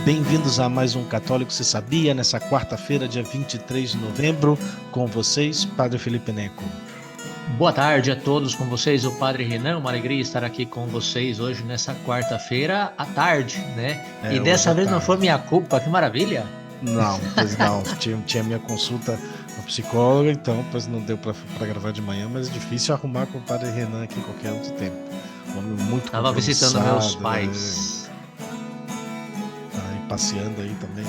Bem-vindos a mais um Católico Se Sabia, nessa quarta-feira, dia 23 de novembro, com vocês, Padre Felipe Neco. Boa tarde a todos, com vocês, o Padre Renan. Uma alegria estar aqui com vocês hoje, nessa quarta-feira à tarde, né? E dessa vez não foi minha culpa, que maravilha! Não, pois não, tinha minha consulta com psicóloga, então pois não deu para gravar de manhã, mas é difícil arrumar com o Padre Renan aqui qualquer outro tempo. Um homem muito Tava visitando meus compromissado, pais. Aí passeando aí também,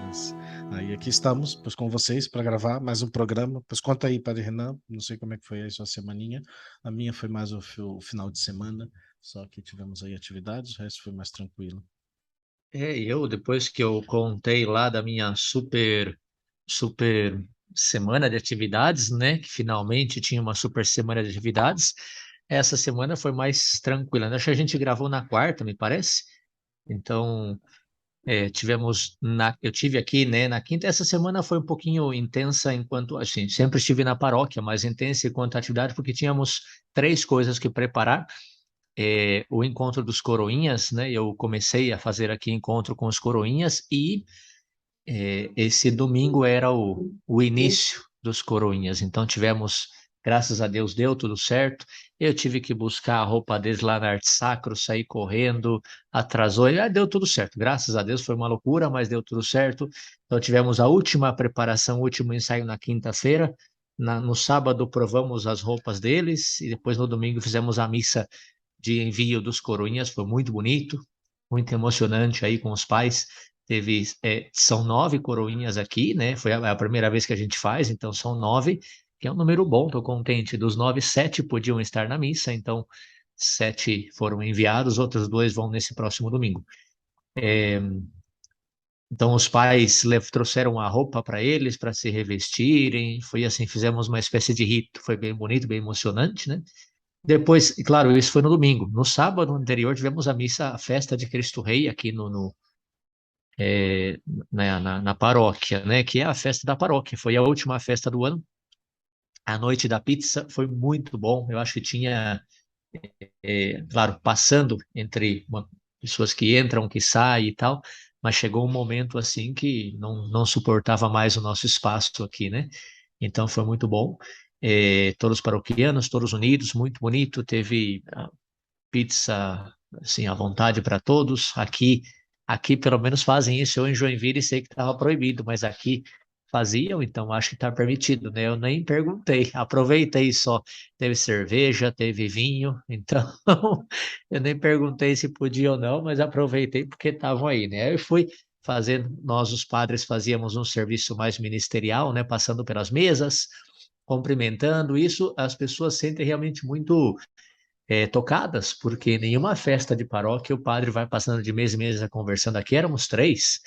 mas aí aqui estamos, pois com vocês para gravar mais um programa. Pois conta aí, Padre Renan, não sei como é que foi aí sua semaninha. A minha foi mais o final de semana, só que tivemos aí atividades, o resto foi mais tranquilo. Depois que eu contei lá da minha super semana de atividades, né? Que finalmente tinha uma super semana de atividades. Essa semana foi mais tranquila, né? Acho que a gente gravou na quarta, me parece. Então, eu tive aqui, né, na quinta. Essa semana foi um pouquinho intensa enquanto, assim, sempre estive na paróquia, mas intensa enquanto atividade, porque tínhamos três coisas que preparar. O encontro dos coroinhas, né, eu comecei a fazer aqui encontro com os coroinhas e esse domingo era o início dos coroinhas. Então tivemos, graças a Deus, deu tudo certo. Eu tive que buscar a roupa deles lá na Arte Sacro, sair correndo, atrasou, e deu tudo certo. Graças a Deus foi uma loucura, mas deu tudo certo. Então tivemos a última preparação, o último ensaio na quinta-feira. No sábado provamos as roupas deles e depois no domingo fizemos a missa de envio dos coroinhas. Foi muito bonito, muito emocionante aí com os pais. São 9 coroinhas aqui, né? Foi a primeira vez que a gente faz, então são 9, que é um número bom, estou contente. Dos 9, 7 podiam estar na missa, então 7 foram enviados, outros 2 vão nesse próximo domingo. Então os pais trouxeram a roupa para eles, para se revestirem, foi assim, fizemos uma espécie de rito, foi bem bonito, bem emocionante, né? Depois, claro, isso foi no domingo. No sábado anterior tivemos a missa, a festa de Cristo Rei aqui na paróquia, né? Que é a festa da paróquia. Foi a última festa do ano. A noite da pizza foi muito bom. Eu acho que tinha, claro, passando entre pessoas que entram, que saem e tal, mas chegou um momento assim que não suportava mais o nosso espaço aqui, né? Então foi muito bom. Todos paroquianos, todos unidos, muito bonito. Teve pizza assim à vontade para todos. Aqui pelo menos fazem isso. Eu em Joinville sei que estava proibido, mas aqui faziam, então acho que está permitido, né? Eu nem perguntei, aproveitei só. Teve cerveja, teve vinho, então eu nem perguntei se podia ou não, mas aproveitei porque estavam aí, né? Eu fui fazendo, nós os padres fazíamos um serviço mais ministerial, né? Passando pelas mesas, cumprimentando. Isso as pessoas sentem realmente muito tocadas, porque nenhuma festa de paróquia o padre vai passando de mês em mês conversando. Aqui éramos três,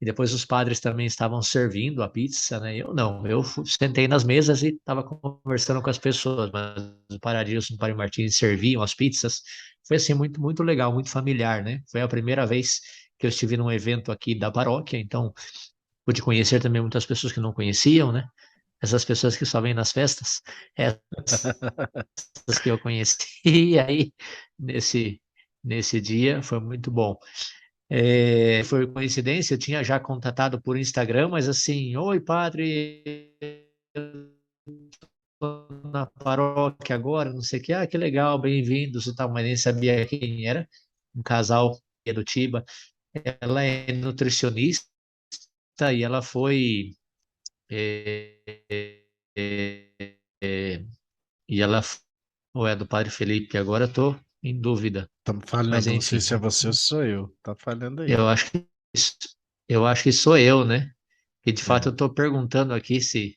e depois os padres também estavam servindo a pizza, né? Eu não, sentei nas mesas e estava conversando com as pessoas, mas o Padre Adilson e o Padre Martins serviam as pizzas. Foi assim, muito, muito legal, muito familiar, né? Foi a primeira vez que eu estive num evento aqui da paróquia, então pude conhecer também muitas pessoas que não conheciam, né? Essas pessoas que só vêm nas festas, essas que eu conheci, e aí nesse, nesse dia foi muito bom. Foi coincidência, eu tinha já contatado por Instagram, mas assim, oi padre, tô na paróquia agora, não sei o que, que legal, bem-vindos e tal, mas nem sabia quem era, um casal do Tiba, ela é nutricionista e ela foi, é, é, é, e ela ou é do Padre Felipe, agora eu tô em dúvida. Tá Mas falhando, não sei enfim, se é você ou sou eu, tá falhando aí. eu acho que isso- eu acho que sou eu, né? E de fato É, eu tô perguntando aqui se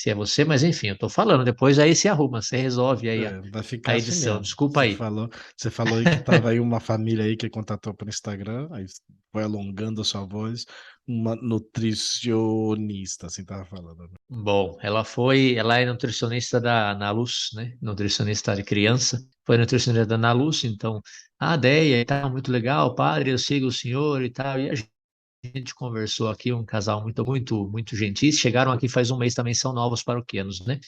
é você, mas enfim, eu tô falando, depois aí se arruma, você resolve aí vai a ficar assim edição. mesmo. Desculpa aí. Você falou aí que tava aí uma família aí que contatou por Instagram, aí foi alongando a sua voz, uma nutricionista, assim tava falando, né? Bom, ela é nutricionista da Ana Luz, né? Nutricionista de criança. Foi nutricionista da Ana Luz, então a ideia e tal, muito legal, padre, eu sigo o senhor e tal. E a gente conversou aqui, um casal muito, muito, muito gentis. Chegaram aqui faz um mês também, são novos paroquianos, né?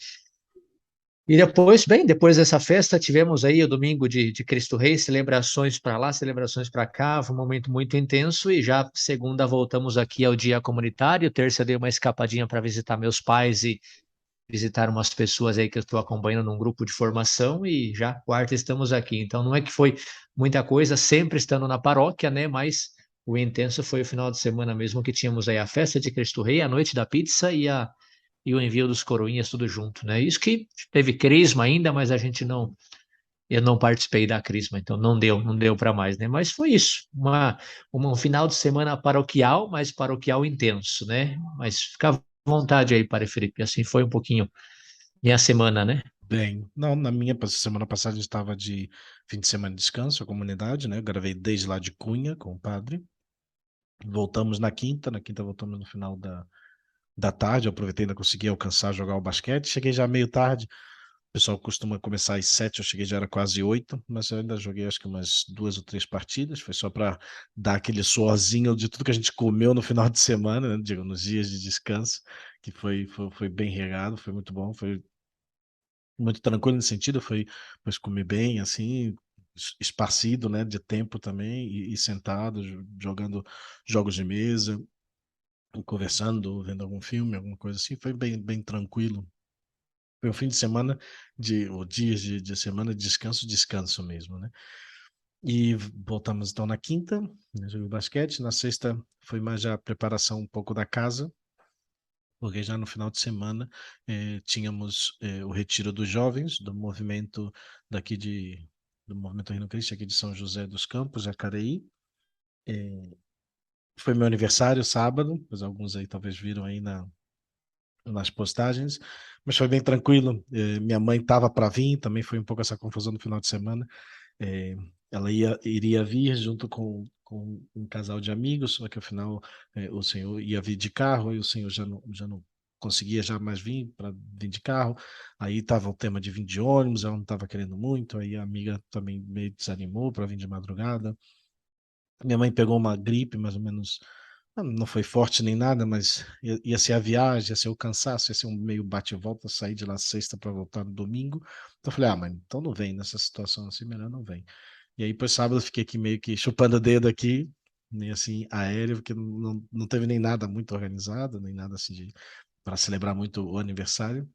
E depois, bem, depois dessa festa, tivemos aí o domingo de Cristo Rei, celebrações para lá, celebrações para cá, foi um momento muito intenso. E já segunda voltamos aqui ao dia comunitário, terça dei uma escapadinha para visitar meus pais e visitar umas pessoas aí que eu estou acompanhando num grupo de formação, e já quarta estamos aqui. Então não é que foi muita coisa, sempre estando na paróquia, né? Mas o intenso foi o final de semana mesmo, que tínhamos aí a festa de Cristo Rei, a noite da pizza e o envio dos coroinhas, tudo junto, né? Isso que teve crisma ainda, mas eu não participei da crisma, então não deu para mais, né? Mas foi isso, um final de semana paroquial, mas paroquial intenso, né? Mas fica à vontade aí, Padre Felipe, assim foi um pouquinho minha semana, né? Bem, não, na minha semana passada eu estava de fim de semana de descanso, a comunidade, né? Eu gravei desde lá de Cunha com o padre. Voltamos na quinta voltamos no final da tarde, eu aproveitei ainda consegui alcançar jogar o basquete, cheguei já meio tarde, o pessoal costuma começar às 7, eu cheguei já era quase 8, mas eu ainda joguei acho que umas 2 ou 3 partidas, foi só para dar aquele suorzinho de tudo que a gente comeu no final de semana, né? Digo, nos dias de descanso, que foi bem regado, foi muito bom, foi muito tranquilo nesse sentido, foi pois comer bem, assim, esparcido, né, de tempo também, e sentado, jogando jogos de mesa, conversando, vendo algum filme, alguma coisa assim, foi bem tranquilo. Foi um fim de semana, ou dias de semana, de descanso, descanso mesmo, né? E voltamos então na quinta, né, joguei basquete, na sexta foi mais já a preparação um pouco da casa, porque já no final de semana tínhamos o retiro dos jovens do movimento daqui do movimento Reino Cristo aqui de São José dos Campos, Jacareí. Foi meu aniversário sábado, pois alguns aí talvez viram aí nas postagens, mas foi bem tranquilo. Minha mãe estava para vir, também foi um pouco essa confusão no final de semana. É, ela iria vir junto com um casal de amigos, só que afinal o senhor ia vir de carro e o senhor já não conseguia já mais vir para vir de carro. Aí estava o tema de vir de ônibus, ela não estava querendo muito, aí a amiga também meio desanimou para vir de madrugada. Minha mãe pegou uma gripe, mais ou menos, não foi forte nem nada, mas ia ser a viagem, ia ser o cansaço, ia ser um meio bate e volta, sair de lá sexta para voltar no domingo. Então eu falei, mãe, então não vem nessa situação assim, melhor não vem. E aí, depois sábado, eu fiquei aqui meio que chupando o dedo aqui, meio assim, aéreo, porque não teve nem nada muito organizado, nem nada assim para celebrar muito o aniversário.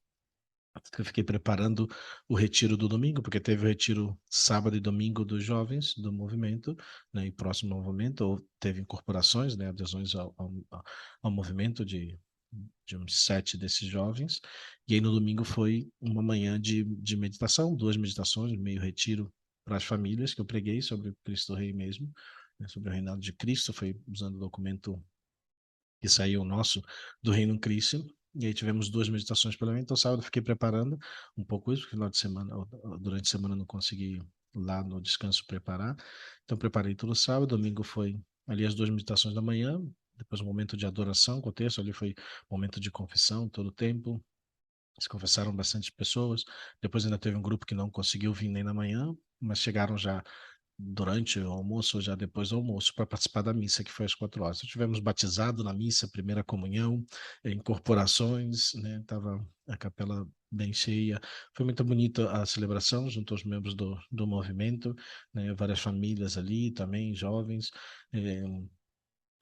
Eu fiquei preparando o retiro do domingo, porque teve o retiro sábado e domingo dos jovens do movimento, né, e próximo ao movimento, ou teve incorporações, né, adesões ao movimento de uns 7 desses jovens. E aí no domingo foi uma manhã de meditação, 2 meditações, meio retiro para as famílias, que eu preguei sobre o Cristo Rei mesmo, né, sobre o reinado de Cristo, foi usando o documento que saiu nosso do Reino Cristo. E aí tivemos 2 meditações pela manhã. Então, sábado eu fiquei preparando um pouco isso, porque final de semana, durante a semana eu não consegui lá no descanso preparar. Então, preparei todo sábado. Domingo foi ali as 2 meditações da manhã. Depois, um momento de adoração com o texto. Ali foi momento de confissão todo o tempo. Se confessaram bastante pessoas. Depois ainda teve um grupo que não conseguiu vir nem na manhã, mas chegaram já durante o almoço ou já depois do almoço para participar da missa, que foi às 4 horas. Então, tivemos batizado na missa, primeira comunhão, incorporações, né? Tava a capela bem cheia. Foi muito bonita a celebração junto aos membros do movimento, né? Várias famílias ali também, jovens. eh,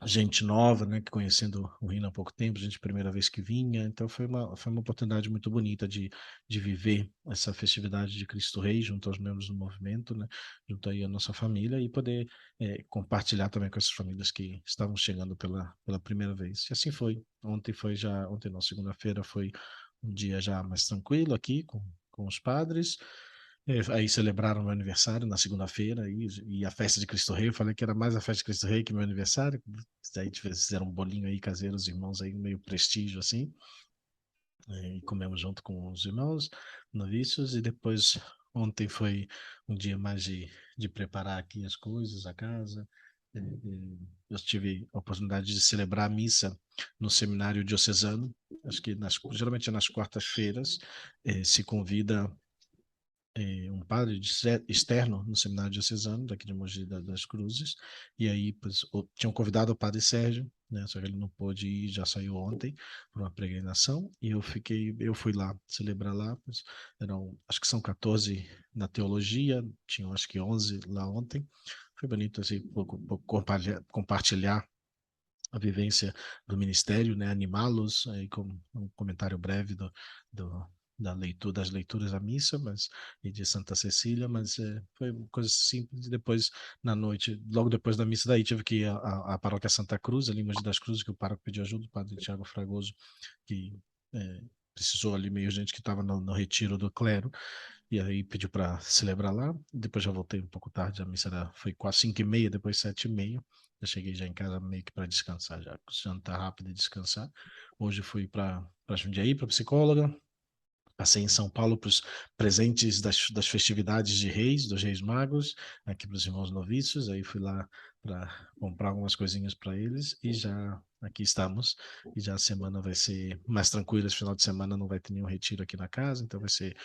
Gente nova, né, que conhecendo o Rio há pouco tempo, gente primeira vez que vinha, então foi uma oportunidade muito bonita de viver essa festividade de Cristo Rei junto aos membros do movimento, né, junto aí à nossa família e poder compartilhar também com essas famílias que estavam chegando pela primeira vez. E assim foi. Ontem não, segunda-feira foi um dia já mais tranquilo aqui com os padres. Aí celebraram meu aniversário na segunda-feira e a festa de Cristo Rei. Eu falei que era mais a festa de Cristo Rei que meu aniversário. Daí fizeram um bolinho aí caseiro, os irmãos aí, meio prestígio assim. E comemos junto com os irmãos noviços. E depois, ontem foi um dia mais de preparar aqui as coisas, a casa. Eu tive a oportunidade de celebrar a missa no seminário diocesano. Acho que geralmente é nas quartas-feiras. Se convida um padre externo no seminário diocesano daqui de Mogi das Cruzes, e aí pois, tinham convidado o padre Sérgio, né, só que ele não pôde ir, já saiu ontem para uma peregrinação, e eu fui lá celebrar lá, pois, acho que são 14 na teologia, tinham acho que 11 lá ontem. Foi bonito assim, compartilhar a vivência do ministério, né, animá-los aí com um comentário breve do da leitura, das leituras da missa, mas e de Santa Cecília, mas foi uma coisa simples. E depois na noite, logo depois da missa, daí tive que ir à paróquia Santa Cruz, ali em Mogi das Cruzes, que o pároco pediu ajuda, o padre Tiago Fragoso, que precisou ali meio gente que estava no retiro do clero, e aí pediu para celebrar lá. Depois já voltei um pouco tarde, a missa foi quase 5h30, depois 7h30. Eu cheguei já em casa meio que para descansar, já jantar rápido e descansar. Hoje fui para Jundiaí, para psicóloga. Passei em São Paulo para os presentes das festividades de Reis, dos Reis Magos, aqui para os irmãos noviços. Aí fui lá para comprar algumas coisinhas para eles e já aqui estamos. E já a semana vai ser mais tranquila. Esse final de semana não vai ter nenhum retiro aqui na casa, então vai ser.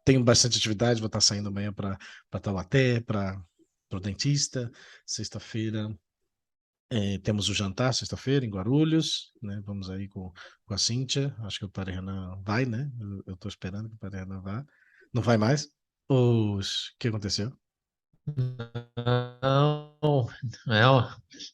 Tenho bastante atividade, vou estar saindo amanhã para Taubaté, para o dentista. Sexta-feira temos o jantar sexta-feira em Guarulhos, né? Vamos aí com a Cíntia. Acho que o Padre Renan vai, né? Eu tô esperando que o Padre Renan vá. Não vai mais? O que aconteceu? Não,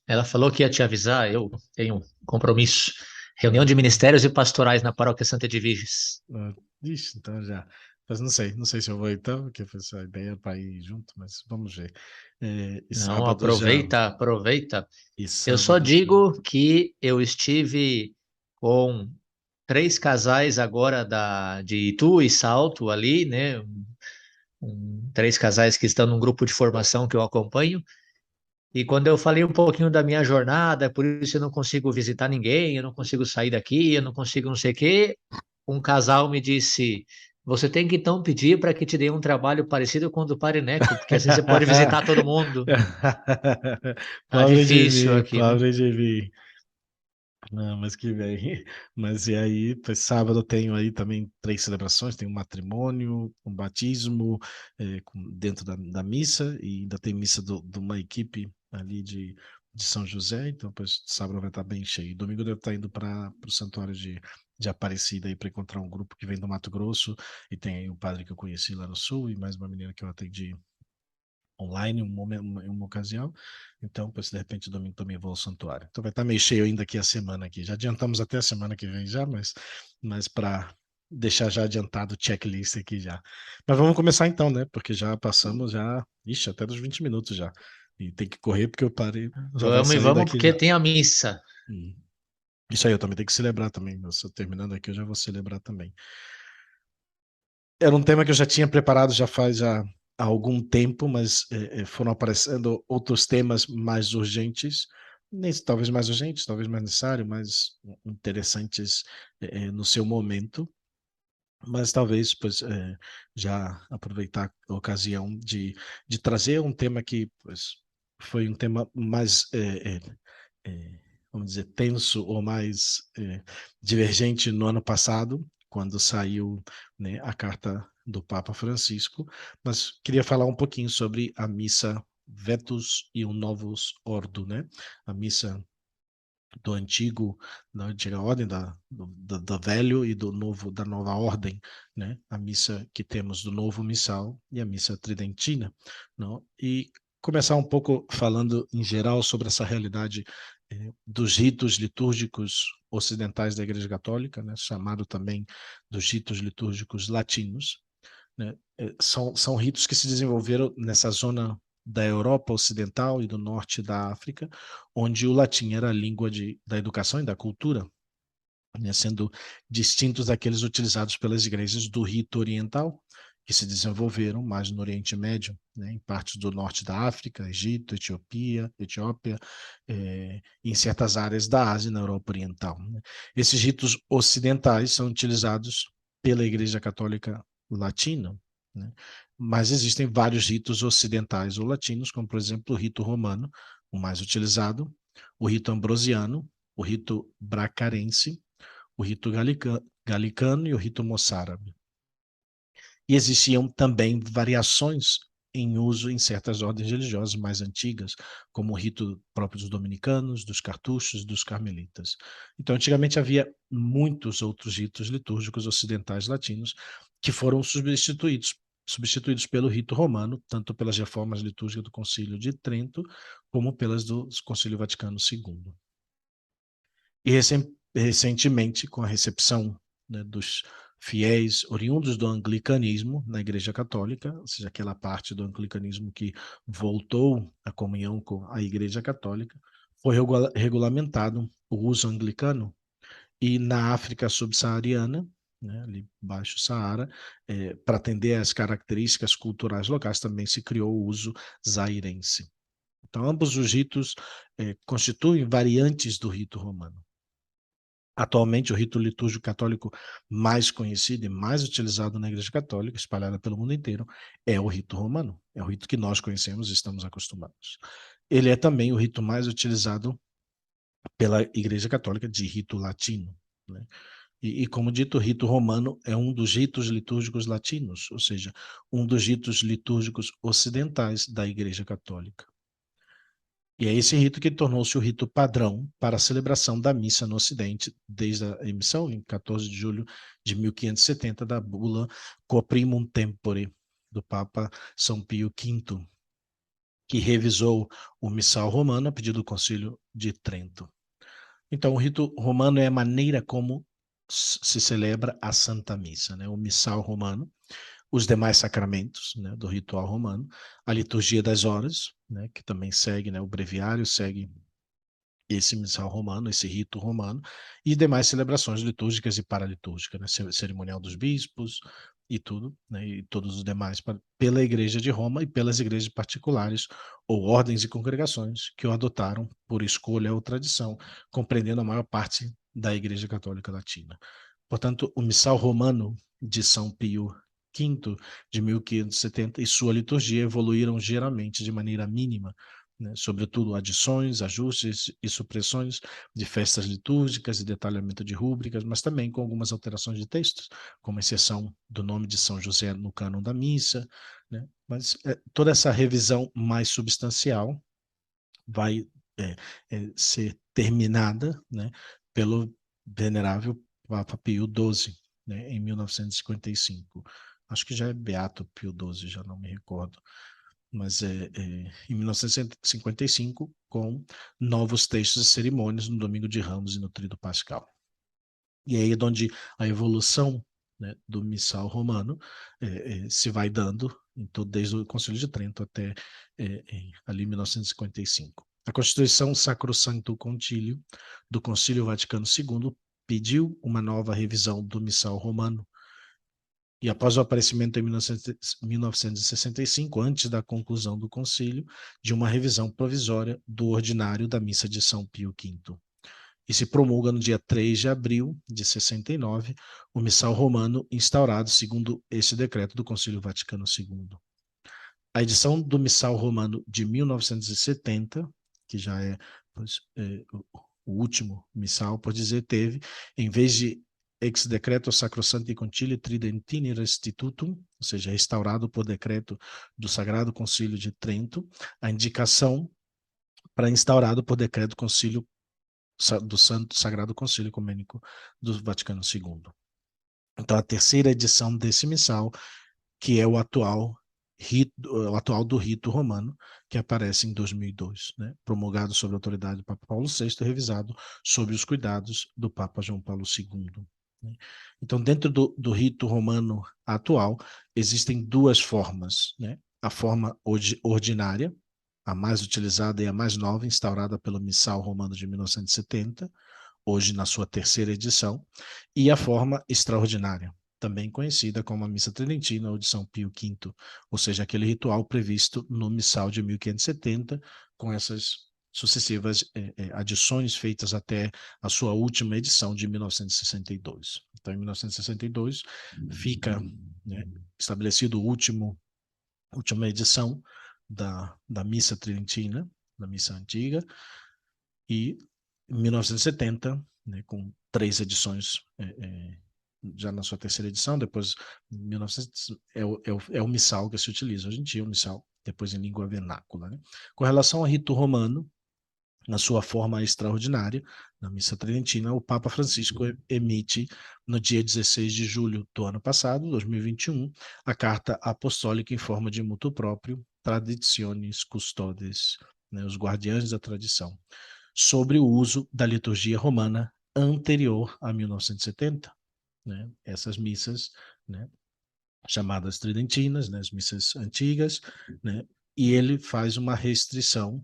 ela falou que ia te avisar, eu tenho um compromisso. Reunião de ministérios e pastorais na Paróquia Santa Edviges. Ah, ixi, então já. Mas não sei se eu vou então, porque foi só a ideia para ir junto, mas vamos ver. E Não, sábado já. aproveita, aproveita. E Eu só sábado já. digo que eu estive com 3 casais agora de Itu e Salto ali, né? 3 casais que estão num grupo de formação que eu acompanho. E quando eu falei um pouquinho da minha jornada, por isso eu não consigo visitar ninguém, eu não consigo sair daqui, eu não consigo não sei o quê, um casal me disse: Você tem que então pedir para que te dê um trabalho parecido com o do Parineco, porque assim você pode visitar todo mundo. Tá Pobre de difícil mim, aqui, né? pobre de mim. Não, mas que bem. Mas e aí, pois, sábado eu tenho aí também 3 celebrações, tem um matrimônio, um batismo dentro da missa, e ainda tem missa de uma equipe ali de São José, então pois, sábado vai estar bem cheio. Domingo eu devo estar indo para o Santuário de Aparecida aí para encontrar um grupo que vem do Mato Grosso, e tem aí um padre que eu conheci lá no Sul, e mais uma menina que eu atendi online em uma ocasião. Então, pois, de repente, domingo também vou ao santuário. Então vai estar meio cheio ainda aqui a semana aqui. Já adiantamos até a semana que vem já, mas para deixar já adiantado o checklist aqui já. Mas vamos começar então, né? Porque já passamos já, ixi, até dos 20 minutos já. E tem que correr porque eu parei, já vai Vamos e sair vamos, daqui porque já. tem a missa. Hum. Isso aí, eu também tenho que celebrar também. Terminando aqui, eu já vou celebrar também. Era um tema que eu já tinha preparado já faz já há algum tempo, mas foram aparecendo outros temas mais urgentes, talvez mais urgentes, talvez mais necessários, mais interessantes no seu momento, mas talvez pois, já aproveitar a ocasião de trazer um tema que pois, foi um tema mais é, vamos dizer, tenso ou mais divergente no ano passado, quando saiu, né, a carta do Papa Francisco, mas queria falar um pouquinho sobre a missa Vetus e o Novus Ordo, né? A missa da antiga ordem, da velho e do novo, da nova ordem, né? A missa que temos do novo missal e a missa tridentina, não? E começar um pouco falando em geral sobre essa realidade dos ritos litúrgicos ocidentais da Igreja Católica, né? Chamado também dos ritos litúrgicos latinos, né? São ritos que se desenvolveram nessa zona da Europa Ocidental e do norte da África, onde o latim era a língua da educação e da cultura, né, sendo distintos daqueles utilizados pelas igrejas do rito oriental, que se desenvolveram mais no Oriente Médio, né, em partes do norte da África, Egito, Etiópia, em certas áreas da Ásia e na Europa Oriental, né. Esses ritos ocidentais são utilizados pela Igreja Católica Latina, né, mas existem vários ritos ocidentais ou latinos, como, por exemplo, o rito romano, o mais utilizado, o rito ambrosiano, o rito bracarense, o rito galicano e o rito moçárabe. E existiam também variações em uso em certas ordens religiosas mais antigas, como o rito próprio dos dominicanos, dos cartuchos, dos carmelitas. Então, antigamente havia muitos outros ritos litúrgicos ocidentais latinos que foram substituídos pelo rito romano, tanto pelas reformas litúrgicas do Concílio de Trento, como pelas do Concílio Vaticano II. E recentemente, com a recepção, né, dos fiéis oriundos do anglicanismo na Igreja Católica, ou seja, aquela parte do anglicanismo que voltou à comunhão com a Igreja Católica, foi regulamentado o uso anglicano, e na África subsaariana, né, ali baixo Saara, para atender às características culturais locais, também se criou o uso zairense. Então, ambos os ritos constituem variantes do rito romano. Atualmente, o rito litúrgico católico mais conhecido e mais utilizado na Igreja Católica, espalhada pelo mundo inteiro, é o rito romano. É o rito que nós conhecemos e estamos acostumados. Ele é também o rito mais utilizado pela Igreja Católica de rito latino, né? Como dito, o rito romano é um dos ritos litúrgicos latinos, ou seja, um dos ritos litúrgicos ocidentais da Igreja Católica. E é esse rito que tornou-se o rito padrão para a celebração da missa no Ocidente, desde a emissão, em 14 de julho de 1570, da bula Quo Primum Tempore, do Papa São Pio V, que revisou o missal romano a pedido do Concílio de Trento. Então, o rito romano é a maneira como se celebra a Santa Missa, né? O missal romano, os demais sacramentos, né, do ritual romano, a liturgia das horas, né, que também segue, né, o breviário segue esse missal romano, esse rito romano, e demais celebrações litúrgicas e paralitúrgicas, né, cerimonial dos bispos e tudo, né, e todos os demais pela Igreja de Roma e pelas igrejas particulares ou ordens e congregações que o adotaram por escolha ou tradição, compreendendo a maior parte da Igreja Católica Latina. Portanto, o missal romano de São Pio V, de 1570, e sua liturgia evoluíram geralmente de maneira mínima, né, sobretudo adições, ajustes e supressões de festas litúrgicas e detalhamento de rúbricas, mas também com algumas alterações de textos, como a exceção do nome de São José no cânon da missa, né? Mas toda essa revisão mais substancial vai ser terminada, né, pelo venerável Papa Pio XII, né, em 1955. Acho que já é Beato Pio XII, já não me recordo, mas em 1955, com novos textos e cerimônias no Domingo de Ramos e no Tríduo Pascal. E aí é onde a evolução, né, do missal romano se vai dando desde o Concílio de Trento até ali 1955. A Constituição Sacrosancto Concílio do Concílio Vaticano II pediu uma nova revisão do missal romano. E após o aparecimento em 1965, antes da conclusão do concílio, de uma revisão provisória do ordinário da missa de São Pio V. E se promulga no dia 3 de abril de 69 o missal romano instaurado segundo esse decreto do Concílio Vaticano II. A edição do missal romano de 1970, que já é o último missal, por dizer, teve, em vez de ex decreto Sacrosancti Concilii Tridentini Restitutum, ou seja, restaurado por decreto do Sagrado Concílio de Trento, a indicação para instaurado por decreto do Concílio do Santo Sagrado Concílio Ecumênico do Vaticano II. Então, a terceira edição desse missal, que é o atual do rito romano, que aparece em 2002, né? Promulgado sob a autoridade do Papa Paulo VI e revisado sob os cuidados do Papa João Paulo II. Né? Então, dentro do rito romano atual, existem duas formas, né? A forma ordinária, a mais utilizada e a mais nova, instaurada pelo Missal Romano de 1970, hoje na sua terceira edição, e a forma extraordinária, também conhecida como a Missa Tridentina ou de São Pio V, ou seja, aquele ritual previsto no Missal de 1570, com essas sucessivas adições feitas até a sua última edição de 1962. Então, em 1962, fica, né, estabelecido última edição da Missa Tridentina, da Missa Antiga, e em 1970, né, com 3 edições já na sua terceira edição, depois em 1900, é o missal que se utiliza hoje em dia, o missal, depois em língua vernácula. Né? Com relação ao rito romano, na sua forma extraordinária, na missa tridentina, o Papa Francisco emite, no dia 16 de julho do ano passado, 2021, a Carta Apostólica em forma de motu próprio, Traditionis Custodes, né, os guardiães da tradição, sobre o uso da liturgia romana anterior a 1970. Né, essas missas, né, chamadas tridentinas, né, as missas antigas, né, e ele faz uma restrição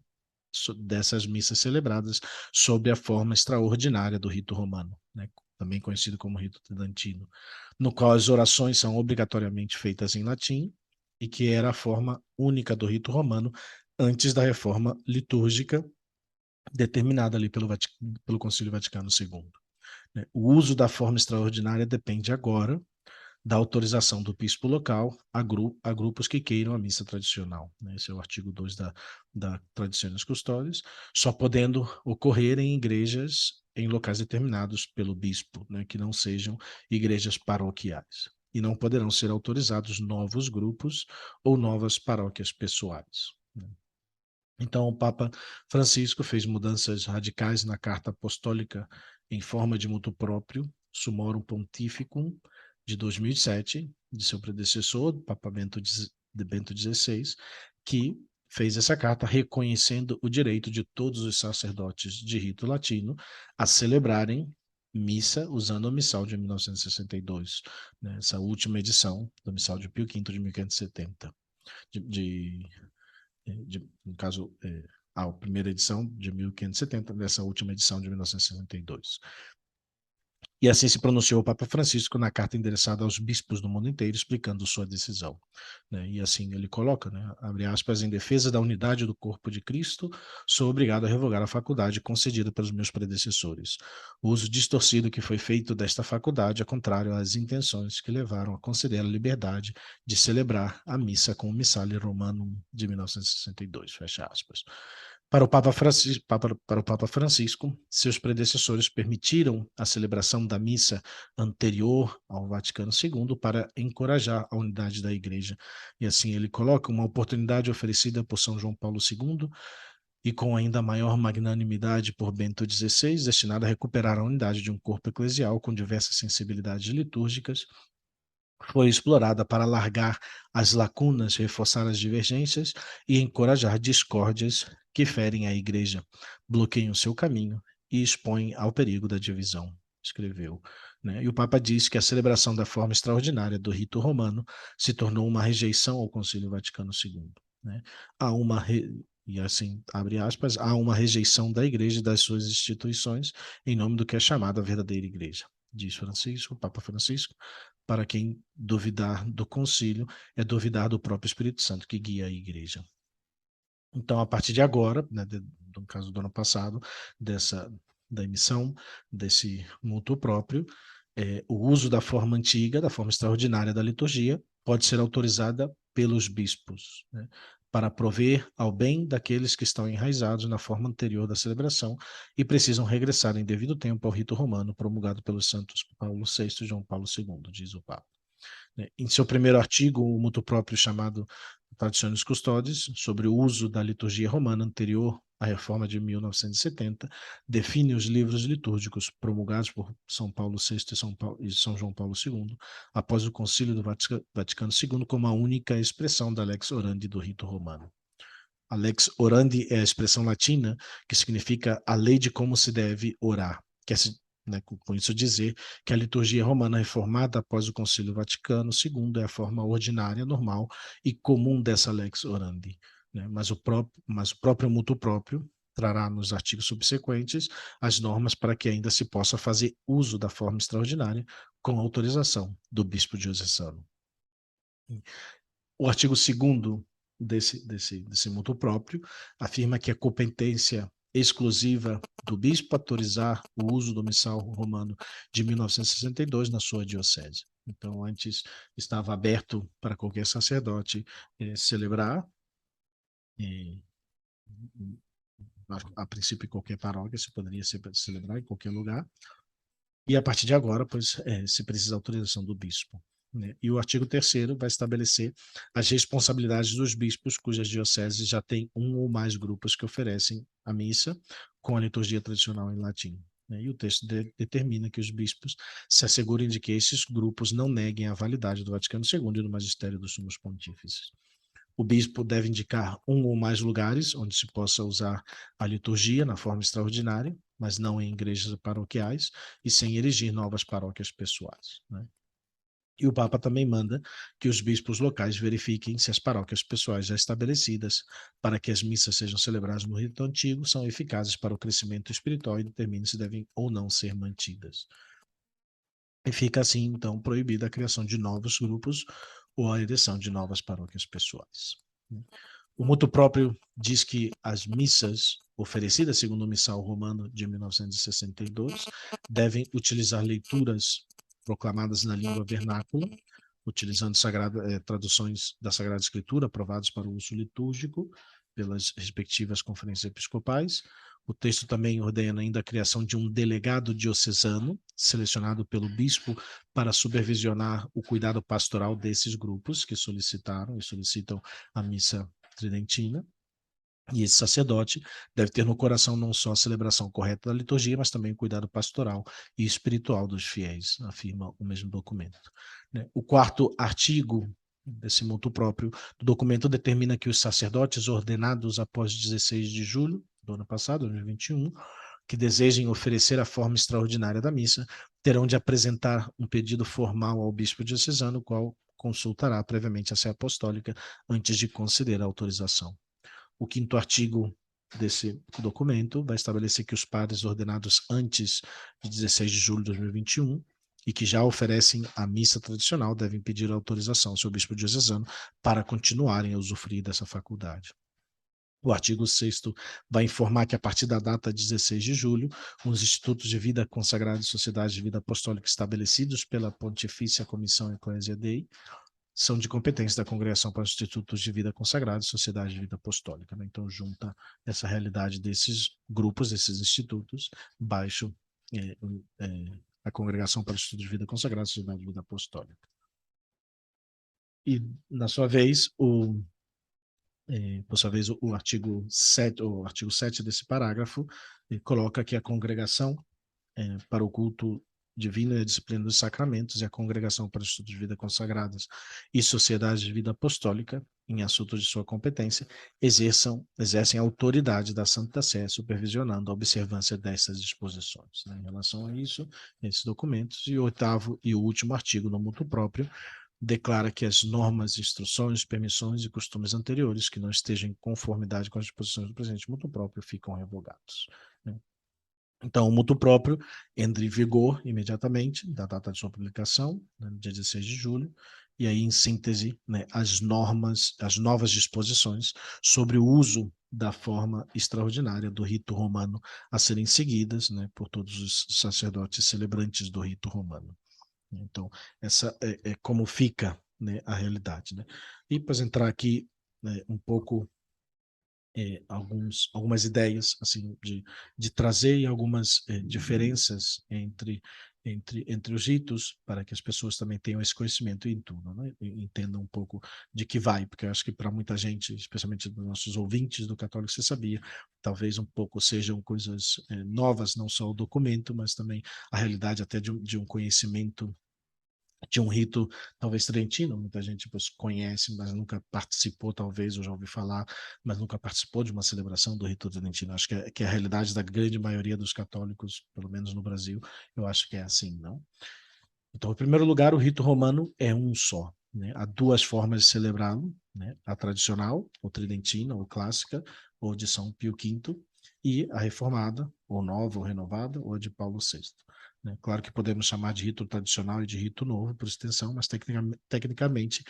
dessas missas celebradas sob a forma extraordinária do rito romano, né, também conhecido como rito tridentino, no qual as orações são obrigatoriamente feitas em latim e que era a forma única do rito romano antes da reforma litúrgica determinada ali pelo Concílio Vaticano II. Né. O uso da forma extraordinária depende agora da autorização do bispo local a grupos que queiram a missa tradicional. Né? Esse é o artigo 2 da Tradiciones Custódias, só podendo ocorrer em igrejas em locais determinados pelo bispo, né? Que não sejam igrejas paroquiais. E não poderão ser autorizados novos grupos ou novas paróquias pessoais. Né? Então, o Papa Francisco fez mudanças radicais na Carta Apostólica em forma de motu próprio, Summorum Pontificum, de 2007, de seu predecessor, Papa Bento XVI, que fez essa carta reconhecendo o direito de todos os sacerdotes de rito latino a celebrarem missa usando o missal de 1962, né, essa última edição do missal de Pio V de 1570, no caso, a primeira edição de 1570, dessa última edição de 1962. E assim se pronunciou o Papa Francisco na carta endereçada aos bispos do mundo inteiro, explicando sua decisão. Né? E assim ele coloca, né, abre aspas, em defesa da unidade do corpo de Cristo, sou obrigado a revogar a faculdade concedida pelos meus predecessores. O uso distorcido que foi feito desta faculdade é contrário às intenções que levaram a conceder a liberdade de celebrar a missa com o Missale Romanum de 1962, fecha aspas. Para o Papa Francisco, seus predecessores permitiram a celebração da missa anterior ao Vaticano II para encorajar a unidade da Igreja. E assim ele coloca uma oportunidade oferecida por São João Paulo II e com ainda maior magnanimidade por Bento XVI, destinada a recuperar a unidade de um corpo eclesial com diversas sensibilidades litúrgicas, foi explorada para alargar as lacunas, reforçar as divergências e encorajar discórdias que ferem a Igreja, bloqueiam seu caminho e expõem ao perigo da divisão, escreveu. Né? E o Papa disse que a celebração da forma extraordinária do rito romano se tornou uma rejeição ao Concílio Vaticano II. Né? Há uma e assim, abre aspas, há uma rejeição da Igreja e das suas instituições em nome do que é chamada a verdadeira Igreja, diz Francisco, Papa Francisco. Para quem duvidar do concílio, é duvidar do próprio Espírito Santo que guia a igreja. Então, a partir de agora, né, no caso do ano passado, da emissão desse mútuo próprio, o uso da forma antiga, da forma extraordinária da liturgia, pode ser autorizada pelos bispos, né, para prover ao bem daqueles que estão enraizados na forma anterior da celebração e precisam regressar em devido tempo ao rito romano promulgado pelos santos Paulo VI e João Paulo II, diz o Papa. Em seu primeiro artigo, o mutuo próprio chamado Traditionis Custodes, sobre o uso da liturgia romana anterior à reforma de 1970, define os livros litúrgicos promulgados por São Paulo VI e São João Paulo II, após o Concílio do Vaticano II, como a única expressão da lex orandi do rito romano. A lex orandi é a expressão latina que significa a lei de como se deve orar, né, com isso dizer que a liturgia romana reformada após o Concílio Vaticano II é a forma ordinária, normal e comum dessa lex orandi. Né? Mas o próprio mutuo próprio trará nos artigos subsequentes as normas para que ainda se possa fazer uso da forma extraordinária com autorização do bispo diocesano. O artigo 2º desse mutuo próprio afirma que a competência exclusiva do bispo autorizar o uso do missal romano de 1962 na sua diocese. Então, antes estava aberto para qualquer sacerdote celebrar, a princípio em qualquer paróquia, se poderia celebrar em qualquer lugar, E a partir de agora, pois, se precisa autorização do bispo, né? E o artigo 3º vai estabelecer as responsabilidades dos bispos cujas dioceses já têm um ou mais grupos que oferecem a missa com a liturgia tradicional em latim, né? E o texto determina que os bispos se assegurem de que esses grupos não neguem a validade do Vaticano II e do magistério dos sumos pontífices. O bispo deve indicar um ou mais lugares onde se possa usar a liturgia na forma extraordinária, mas não em igrejas paroquiais e sem erigir novas paróquias pessoais, né? E o Papa também manda que os bispos locais verifiquem se as paróquias pessoais já estabelecidas para que as missas sejam celebradas no rito antigo são eficazes para o crescimento espiritual e determine se devem ou não ser mantidas. E fica assim, então, proibida a criação de novos grupos ou a ereção de novas paróquias pessoais. O motu próprio diz que as missas oferecidas segundo o Missal Romano de 1962 devem utilizar leituras proclamadas na língua vernácula, utilizando traduções da Sagrada Escritura aprovadas para o uso litúrgico pelas respectivas conferências episcopais. O texto também ordena ainda a criação de um delegado diocesano, selecionado pelo bispo para supervisionar o cuidado pastoral desses grupos que solicitaram e solicitam a missa tridentina. E esse sacerdote deve ter no coração não só a celebração correta da liturgia, mas também o cuidado pastoral e espiritual dos fiéis, afirma o mesmo documento, né? O 4º artigo desse motu próprio do documento determina que os sacerdotes ordenados após 16 de julho do ano passado, 2021, que desejem oferecer a forma extraordinária da missa, terão de apresentar um pedido formal ao bispo diocesano, o qual consultará previamente a Sé Apostólica antes de conceder a autorização. O 5º artigo desse documento vai estabelecer que os padres ordenados antes de 16 de julho de 2021 e que já oferecem a missa tradicional devem pedir autorização ao seu bispo diocesano para continuarem a usufruir dessa faculdade. O artigo 6º vai informar que, a partir da data 16 de julho, os institutos de vida consagrada e sociedades de vida apostólica estabelecidos pela Pontifícia Comissão Ecclesia Dei são de competência da Congregação para os Institutos de Vida Consagrada e Sociedade de Vida Apostólica, né? Então, junta essa realidade desses grupos, desses institutos, baixo a Congregação para os Institutos de Vida Consagrada e Sociedade de Vida Apostólica. E, na sua vez, por sua vez, o artigo 7 desse parágrafo coloca que a congregação para o culto divino e a disciplina dos sacramentos e a congregação para os estudos de vida consagradas e sociedades de vida apostólica, em assuntos de sua competência, exercem a autoridade da Santa Sé, supervisionando a observância dessas disposições, né? Em relação a isso, esses documentos, e o 8º e o último artigo no motu próprio declara que as normas, instruções, permissões e costumes anteriores que não estejam em conformidade com as disposições do presente motu próprio ficam revogados, né? Então, o motu próprio entra em vigor imediatamente da data de sua publicação, né, no dia 16 de julho, e aí, em síntese, né, as novas disposições sobre o uso da forma extraordinária do rito romano a serem seguidas, né, por todos os sacerdotes celebrantes do rito romano. Então, essa é como fica, né, a realidade, né? E para entrar aqui, né, um pouco algumas ideias assim de trazer algumas diferenças entre os ritos para que as pessoas também tenham esse conhecimento em tudo, né? E entendam um pouco de que vai, porque eu acho que para muita gente, especialmente dos nossos ouvintes do Católico Você Sabia, talvez um pouco sejam coisas novas, não só o documento, mas também a realidade até de um conhecimento de um rito talvez tridentino, muita gente pues, conhece, mas nunca participou, talvez, ou já ouviu falar, mas nunca participou de uma celebração do rito tridentino. Acho que é a realidade da grande maioria dos católicos, pelo menos no Brasil, eu acho que é assim, não? Então, em primeiro lugar, o rito romano é um só, né? Há duas formas de celebrá-lo, né? A tradicional, ou tridentina, ou clássica, ou de São Pio V, e a reformada, ou nova, ou renovada, ou a de Paulo VI. Né? Claro que podemos chamar de rito tradicional e de rito novo, por extensão, mas tecnicamente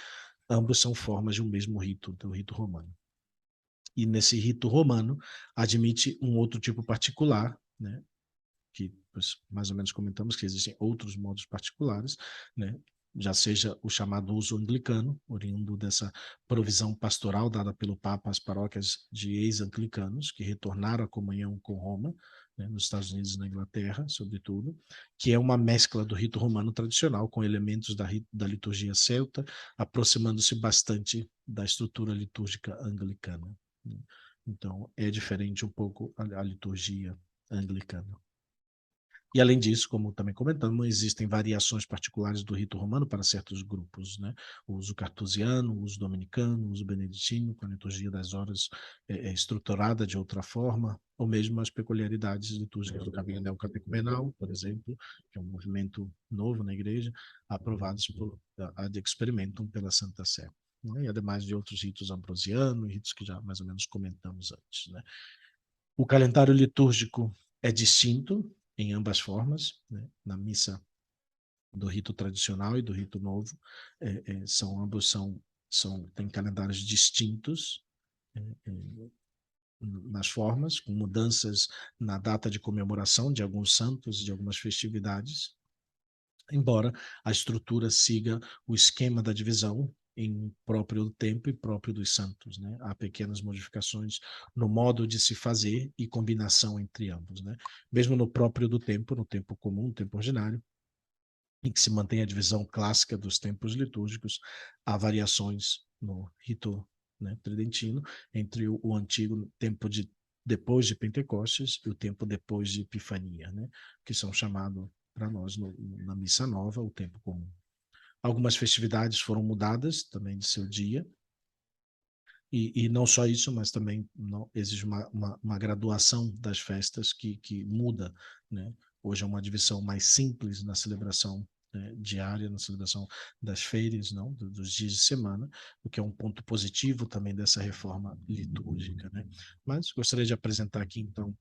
ambos são formas de um mesmo rito, do rito romano. E nesse rito romano admite um outro tipo particular, né? Que pois, mais ou menos comentamos que existem outros modos particulares, né? já seja o chamado uso anglicano, oriundo dessa provisão pastoral dada pelo Papa às paróquias de ex-anglicanos, que retornaram à comunhão com Roma, né, nos Estados Unidos e na Inglaterra, sobretudo, que é uma mescla do rito romano tradicional com elementos da liturgia celta, aproximando-se bastante da estrutura litúrgica anglicana. Né? Então, é diferente um pouco a liturgia anglicana. E, além disso, como também comentamos, existem variações particulares do rito romano para certos grupos, né? O uso cartusiano, o uso dominicano, o uso beneditino, com a liturgia das horas estruturada de outra forma, ou mesmo as peculiaridades litúrgicas do caminho neocatecumenal, por exemplo, que é um movimento novo na igreja, aprovados por ad experimentum pela Santa Sé. Né? E ademais de outros ritos ambrosianos, ritos que já mais ou menos comentamos antes, né? O calendário litúrgico é distinto em ambas formas, né? Na missa do rito tradicional e do rito novo, ambos têm calendários distintos nas formas, com mudanças na data de comemoração de alguns santos e de algumas festividades, embora a estrutura siga o esquema da divisão em próprio do tempo e próprio dos santos, né? Há pequenas modificações no modo de se fazer e combinação entre ambos, né? Mesmo no próprio do tempo, no tempo comum, no tempo ordinário, em que se mantém a divisão clássica dos tempos litúrgicos, há variações no rito, né, tridentino entre o antigo tempo de depois de Pentecostes e o tempo depois de Epifania, né, que são chamados para nós na missa nova o tempo comum. Algumas festividades foram mudadas também de seu dia, e não só isso, mas também não, exige uma graduação das festas que muda, né? Hoje é uma divisão mais simples na celebração, né, diária, na celebração das feiras, não, dos dias de semana, o que é um ponto positivo também dessa reforma litúrgica, né? Mas gostaria de apresentar aqui, então,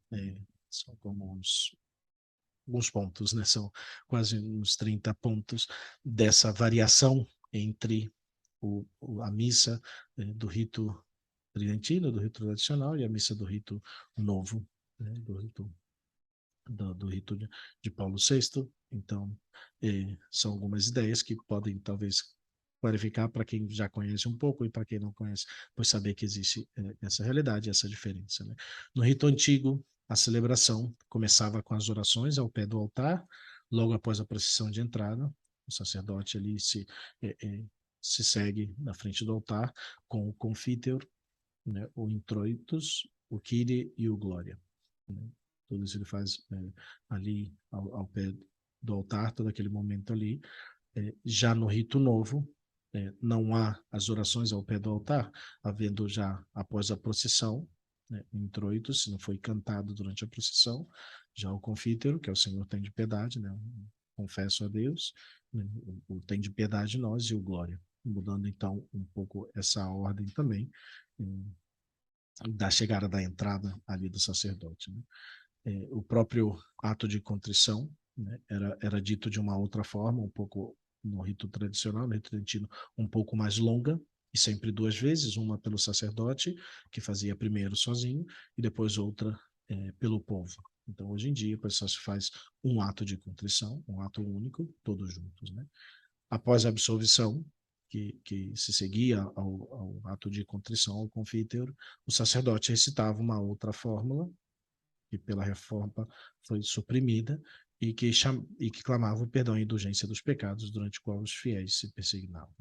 são como alguns pontos, né? São quase uns 30 pontos dessa variação entre a missa do rito tridentino, do rito tradicional, e a missa do rito novo, né? Do rito de Paulo VI. Então, são algumas ideias que podem, talvez, clarificar para quem já conhece um pouco e para quem não conhece, pois saber que existe essa realidade, essa diferença. Né? No rito antigo, a celebração começava com as orações ao pé do altar, logo após a procissão de entrada, o sacerdote ali se segue na frente do altar com o confiteor, né, o introitus, o Kyrie e o Glória. Né? Tudo isso ele faz ali ao pé do altar, todo aquele momento ali. Já no rito novo, não há as orações ao pé do altar, havendo já após a procissão, né, o introitus, se não foi cantado durante a procissão, já o confítero, que é o Senhor tem de piedade, né, confesso a Deus, né, o tem de piedade de nós, e o glória, mudando então um pouco essa ordem também, da chegada da entrada ali do sacerdote. Né? O próprio ato de contrição, né, era dito de uma outra forma, um pouco no rito tradicional, no rito tridentino, um pouco mais longa, e sempre duas vezes, uma pelo sacerdote, que fazia primeiro sozinho, e depois outra pelo povo. Então, hoje em dia, o pessoal se faz um ato de contrição, um ato único, todos juntos. Né? Após a absolvição, que se seguia ao ato de contrição, ao confiteor, o sacerdote recitava uma outra fórmula, que pela reforma foi suprimida, e que clamava o perdão e indulgência dos pecados, durante o qual os fiéis se persignavam.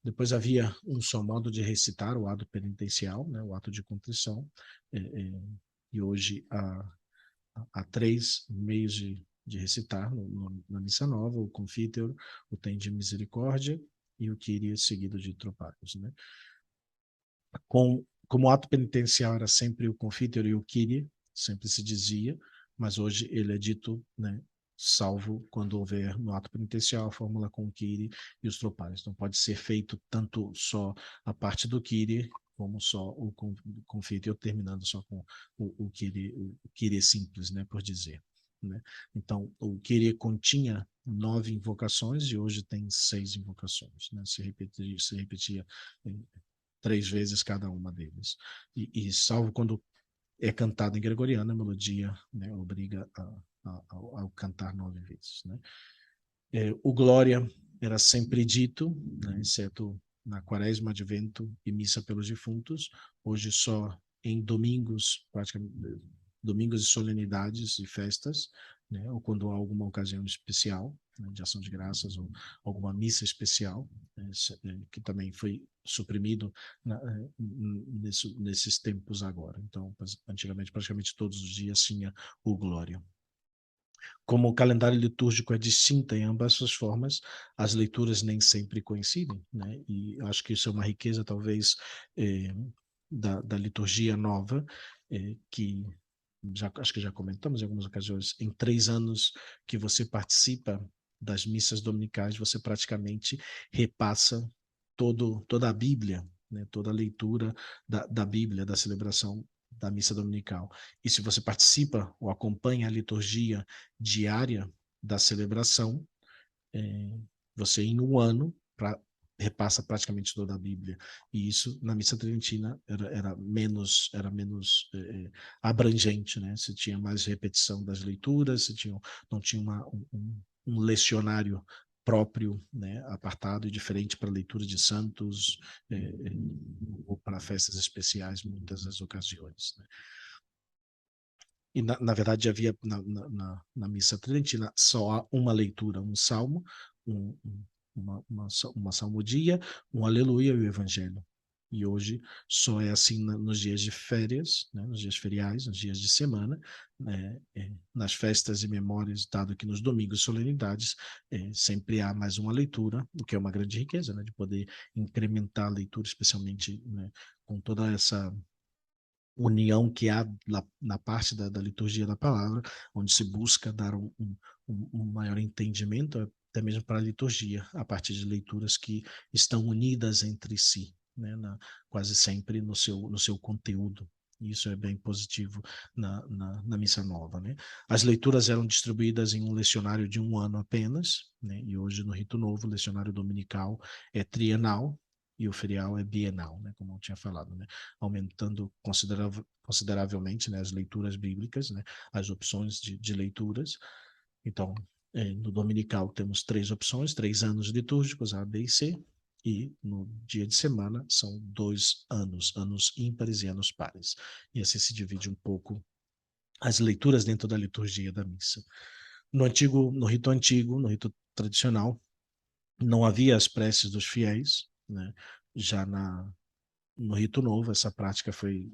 Depois havia um só modo de recitar o ato penitencial, né, o ato de contrição, e hoje há três meios de recitar na missa nova: o confiteor, o tem de misericórdia e o Kyrie seguido de tropários. Né? Como ato penitencial era sempre o confiteor e o Kyrie, sempre se dizia, mas hoje ele é dito, né, salvo quando houver no ato penitencial a fórmula com o Kyrie e os tropários. Então pode ser feito tanto só a parte do Kyrie, como só o confiteor, terminando só com o Kyrie simples, né, por dizer. Né? Então, o Kyrie continha 9 invocações e hoje tem 6 invocações. Né? Se repetia 3 vezes cada uma deles. E salvo quando é cantado em gregoriano, a melodia, né, obriga ao cantar 9 vezes. Né? O Glória era sempre dito, né, exceto na Quaresma, Advento e Missa pelos Defuntos, hoje só em domingos, praticamente domingos e solenidades e festas, né, ou quando há alguma ocasião especial, né, de ação de graças ou alguma missa especial, né, que também foi suprimido nesses tempos agora. Então, antigamente praticamente todos os dias tinha o Glória. Como o calendário litúrgico é distinto em ambas as formas, as leituras nem sempre coincidem, né? E acho que isso é uma riqueza, talvez, da liturgia nova, que acho que já comentamos em algumas ocasiões. Em 3 anos que você participa das missas dominicais, você praticamente repassa toda a Bíblia, né? Toda a leitura da Bíblia, da celebração da missa dominical. E se você participa ou acompanha a liturgia diária da celebração, é, você em um ano repassa praticamente toda a Bíblia. E isso na missa tridentina era menos abrangente, né? Você tinha mais repetição das leituras, não tinha um lecionário próprio, né, apartado e diferente para leitura de santos, ou para festas especiais, muitas das ocasiões, né? E, na verdade, havia na missa tridentina só há uma leitura, um salmo, um, uma salmodia, um aleluia e o evangelho. E hoje só é assim nos dias de férias, né, nos dias feriais, nos dias de semana, né, nas festas e memórias, dado que nos domingos e solenidades sempre há mais uma leitura, o que é uma grande riqueza, né, de poder incrementar a leitura, especialmente, né, com toda essa união que há na parte da liturgia da palavra, onde se busca dar um maior entendimento, até mesmo para a liturgia, a partir de leituras que estão unidas entre si, né, quase sempre no seu conteúdo. Isso é bem positivo na Missa Nova, né? As leituras eram distribuídas em um lecionário de um ano apenas, né? E hoje no Rito Novo, o lecionário dominical é trienal, e o ferial é bienal, né, como eu tinha falado, né, aumentando consideravelmente, né, as leituras bíblicas, né, as opções de leituras. Então, no dominical temos 3 opções, 3 anos litúrgicos, A, B e C, e no dia de semana são 2 anos, anos ímpares e anos pares. E assim se divide um pouco as leituras dentro da liturgia da missa. No rito antigo, no rito tradicional, não havia as preces dos fiéis, né? Já no Rito Novo, essa prática foi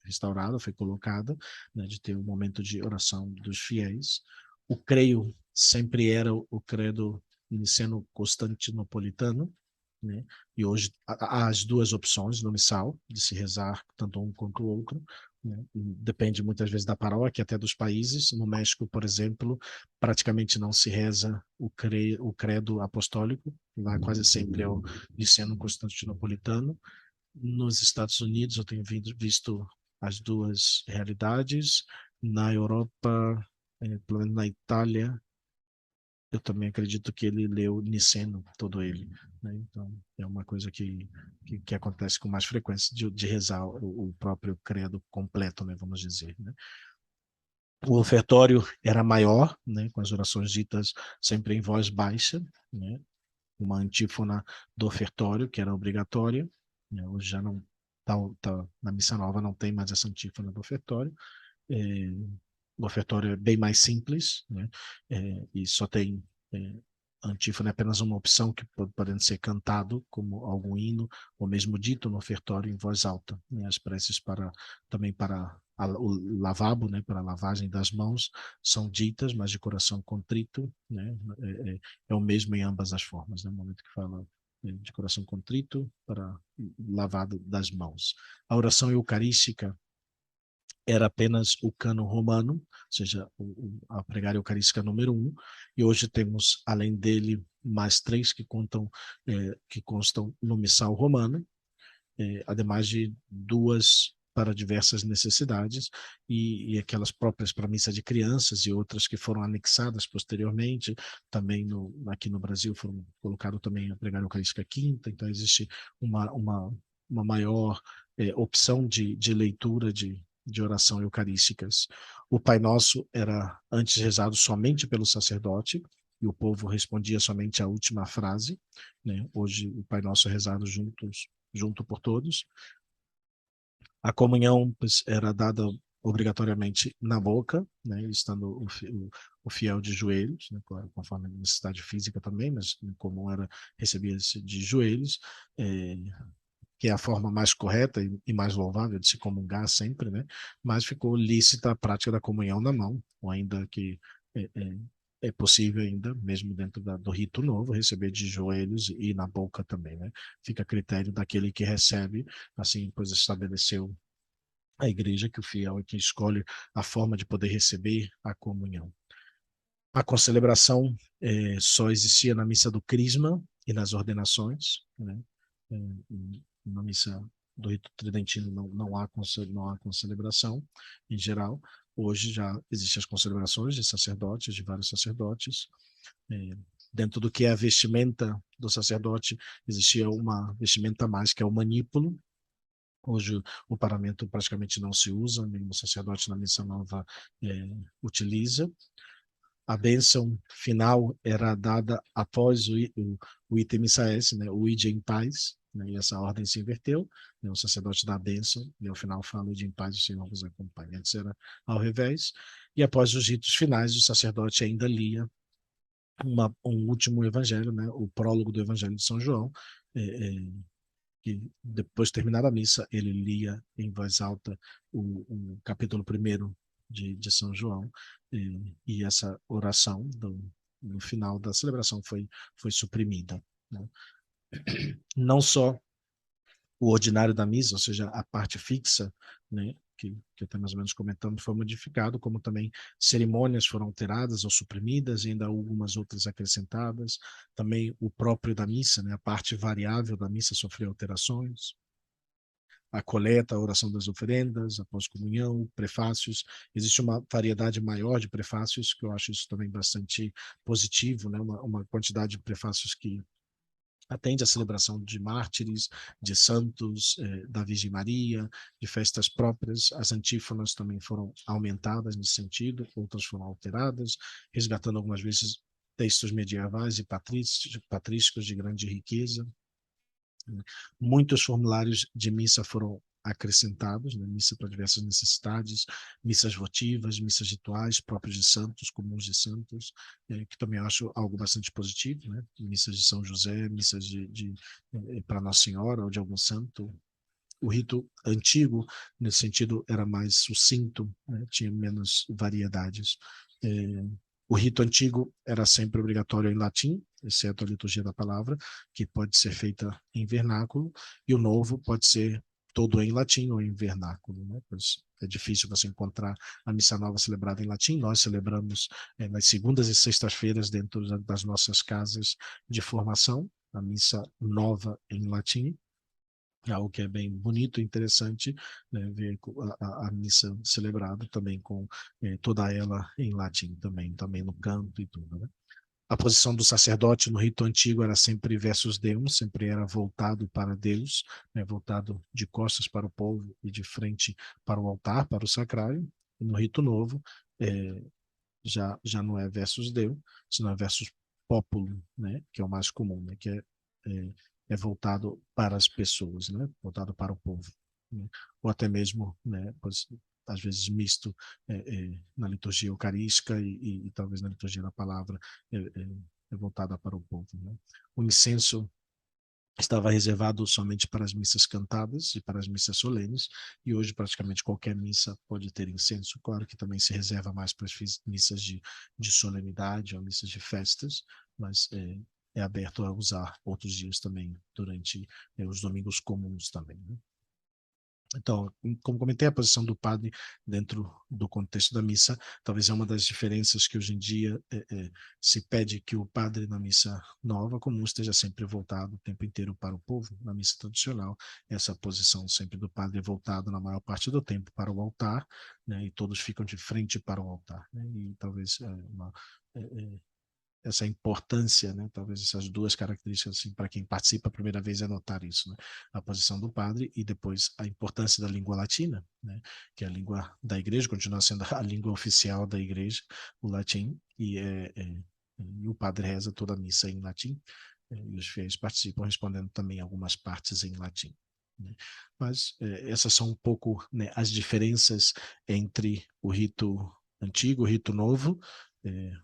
restaurada, foi colocada, né, de ter um momento de oração dos fiéis. O creio sempre era o credo niceno-constantinopolitano, né? E hoje há as duas opções no missal, de se rezar tanto um quanto o outro, né? Depende muitas vezes da paróquia, até dos países. No México, por exemplo, praticamente não se reza o credo apostólico, lá quase sempre é o niceno-constantinopolitano. Nos Estados Unidos, eu tenho visto as duas realidades. Na Europa, pelo menos na Itália, eu também acredito que ele leu Niceno, todo ele, né? Então, é uma coisa que acontece com mais frequência de rezar o próprio credo completo, né, vamos dizer, né? O ofertório era maior, né, com as orações ditas sempre em voz baixa, né? Uma antífona do ofertório, que era obrigatória, né? Hoje já não na Missa Nova não tem mais essa antífona do ofertório. É, o ofertório é bem mais simples, né? E só tem a antífona é apenas uma opção que podendo ser cantado como algum hino ou mesmo dito no ofertório em voz alta, né? As preces também para o lavabo, né, para a lavagem das mãos, são ditas, mas de coração contrito, né, é o mesmo em ambas as formas, né, no momento que fala de coração contrito para lavado das mãos. A oração eucarística era apenas o cânon romano, ou seja, a plegária eucarística número 1, e hoje temos, além dele, mais 3 que constam no missal romano, ademais de 2 para diversas necessidades, e aquelas próprias para missa de crianças e outras que foram anexadas posteriormente, também aqui no Brasil foram colocado também a plegária eucarística quinta, então existe uma maior opção de leitura de oração eucarísticas. O Pai Nosso era antes rezado somente pelo sacerdote, e o povo respondia somente a última frase, né? Hoje o Pai Nosso é rezado junto por todos. A comunhão era dada obrigatoriamente na boca, né, estando o fiel de joelhos, né, claro, conforme a necessidade física também, mas em comum era receber-se de joelhos, é, que é a forma mais correta e mais louvável de se comungar sempre, né? Mas ficou lícita a prática da comunhão na mão, ou ainda que é, é, é possível ainda, mesmo dentro do rito novo, receber de joelhos e na boca também, né? Fica a critério daquele que recebe, assim, pois estabeleceu a igreja que o fiel é que escolhe a forma de poder receber a comunhão. A concelebração só existia na missa do Crisma e nas ordenações, né? É, na missa do rito tridentino não há concelebração em geral. Hoje já existem as concelebrações de sacerdotes, de vários sacerdotes. É, dentro do que é a vestimenta do sacerdote, existia uma vestimenta a mais, que é o manípulo. Hoje o paramento praticamente não se usa, nenhum sacerdote na missa nova utiliza. A bênção final era dada após o item missa-s, né, o ide em paz, né, e essa ordem se inverteu, né, o sacerdote dá a bênção, e ao final fala, ide em paz, o Senhor vos acompanha. Antes era ao revés, e após os ritos finais, o sacerdote ainda lia um último evangelho, né, o prólogo do evangelho de São João, que depois de terminar a missa, ele lia em voz alta o capítulo 1 de São João, e essa oração no final da celebração foi suprimida, né? Não só o ordinário da missa, ou seja, a parte fixa, né, que até mais ou menos comentamos, foi modificado, como também cerimônias foram alteradas ou suprimidas, e ainda algumas outras acrescentadas. Também o próprio da missa, né, a parte variável da missa sofreu alterações. A coleta, a oração das oferendas, a pós-comunhão, prefácios. Existe uma variedade maior de prefácios, que eu acho isso também bastante positivo, né? Uma quantidade de prefácios que atende à celebração de mártires, de santos, da Virgem Maria, de festas próprias. As antífonas também foram aumentadas nesse sentido, outras foram alteradas, resgatando algumas vezes textos medievais e patrísticos de grande riqueza. Muitos formulários de missa foram acrescentados, né? Missa para diversas necessidades, missas votivas, missas rituais próprios de santos, comuns de santos, que também eu acho algo bastante positivo, né? Missas de São José, missas para Nossa Senhora ou de algum santo. O rito antigo, nesse sentido, era mais sucinto, né? Tinha menos variedades. O rito antigo era sempre obrigatório em latim, exceto a liturgia da palavra, que pode ser feita em vernáculo, e o novo pode ser todo em latim ou em vernáculo, né? Pois é difícil você encontrar a missa nova celebrada em latim. Nós celebramos nas segundas e sextas-feiras dentro das nossas casas de formação, a missa nova em latim, algo que é bem bonito e interessante, né, ver a missa celebrada também com toda ela em latim também no canto e tudo, né? A posição do sacerdote no rito antigo era sempre versus Deus, sempre era voltado para Deus, né, voltado de costas para o povo e de frente para o altar, para o sacrário. E no rito novo, é, já não é versus Deus, senão é versus populo, né, que é o mais comum, né, que é, é voltado para as pessoas, né, voltado para o povo, né, ou até mesmo, né, pois, às vezes misto na liturgia eucarística e talvez na liturgia da palavra é voltada para o povo, né. O incenso estava reservado somente para as missas cantadas e para as missas solenes, e hoje praticamente qualquer missa pode ter incenso. Claro que também se reserva mais para as missas de solenidade ou missas de festas, mas é aberto a usar outros dias também, durante os domingos comuns também, né? Então, como comentei, a posição do padre dentro do contexto da missa, talvez é uma das diferenças que hoje em dia se pede que o padre na missa nova comum esteja sempre voltado o tempo inteiro para o povo. Na missa tradicional, essa posição sempre do padre é voltada na maior parte do tempo para o altar, né, e todos ficam de frente para o altar, né, e talvez essa importância, né? Talvez essas duas características, assim, para quem participa a primeira vez, é notar isso, né? A posição do padre e depois a importância da língua latina, né? Que é a língua da igreja, continua sendo a língua oficial da igreja, o latim, e e o padre reza toda a missa em latim, e os fiéis participam respondendo também algumas partes em latim, né? Mas essas são um pouco, né, as diferenças entre o rito antigo, o rito novo.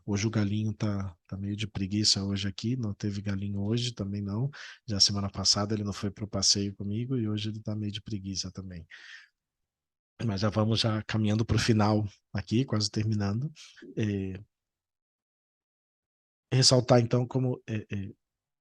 Hoje o Galinho tá meio de preguiça hoje aqui, não teve Galinho hoje, também não. Já semana passada ele não foi para o passeio comigo e hoje ele está meio de preguiça também. Mas já vamos já caminhando para o final aqui, quase terminando. É, ressaltar então como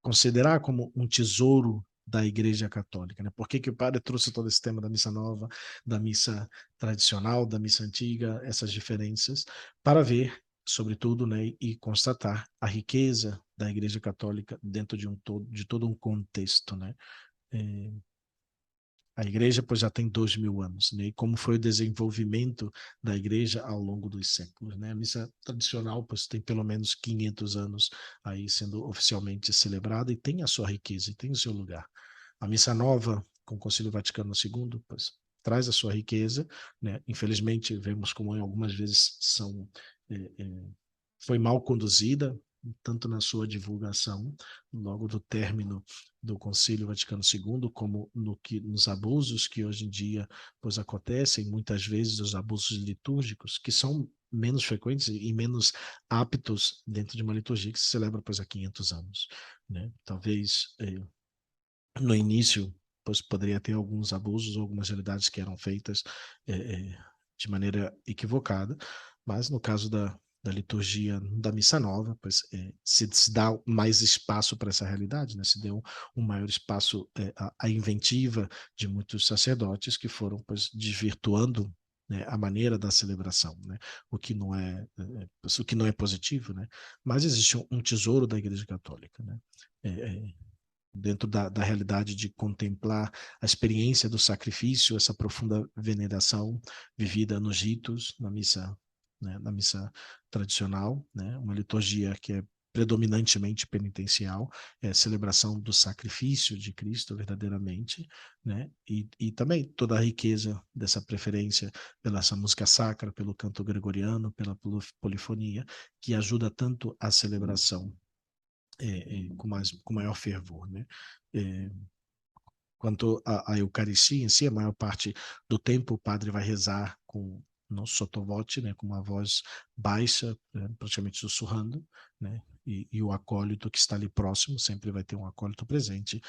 considerar como um tesouro da Igreja Católica, né? Por que que o padre trouxe todo esse tema da missa nova, da missa tradicional, da missa antiga, essas diferenças, para ver, sobretudo, né, e constatar a riqueza da Igreja Católica dentro de todo um contexto, né? É, a igreja, pois, já tem 2000 anos, né? E como foi o desenvolvimento da igreja ao longo dos séculos, né? A missa tradicional, pois, tem pelo menos 500 anos aí sendo oficialmente celebrada e tem a sua riqueza e tem o seu lugar. A missa nova, com o Concílio Vaticano II, pois, traz a sua riqueza, né? Infelizmente, vemos como algumas vezes foi mal conduzida, tanto na sua divulgação, logo do término do Concílio Vaticano II, como nos abusos que hoje em dia pois, acontecem, muitas vezes os abusos litúrgicos, que são menos frequentes e menos aptos dentro de uma liturgia que se celebra pois, há 500 anos. Né? Talvez no início pois, poderia ter alguns abusos, algumas realidades que eram feitas de maneira equivocada, mas no caso da liturgia da missa nova, pois se dá mais espaço para essa realidade, né? Se deu um maior espaço à inventiva de muitos sacerdotes que foram pois desvirtuando, né, a maneira da celebração, né? O que não o que não é positivo, né? Mas existe um tesouro da Igreja Católica, né? É, é, dentro da realidade de contemplar a experiência do sacrifício, essa profunda veneração vivida nos ritos, na missa, né, na missa tradicional, né, uma liturgia que é predominantemente penitencial, é celebração do sacrifício de Cristo verdadeiramente, né, e também toda a riqueza dessa preferência pela essa música sacra, pelo canto gregoriano, pela polifonia, que ajuda tanto a celebração com maior fervor, né? É, quanto à Eucaristia em si, a maior parte do tempo o padre vai rezar com no sottovoce, né, com uma voz baixa, praticamente sussurrando, né, e o acólito que está ali próximo, sempre vai ter um acólito presente,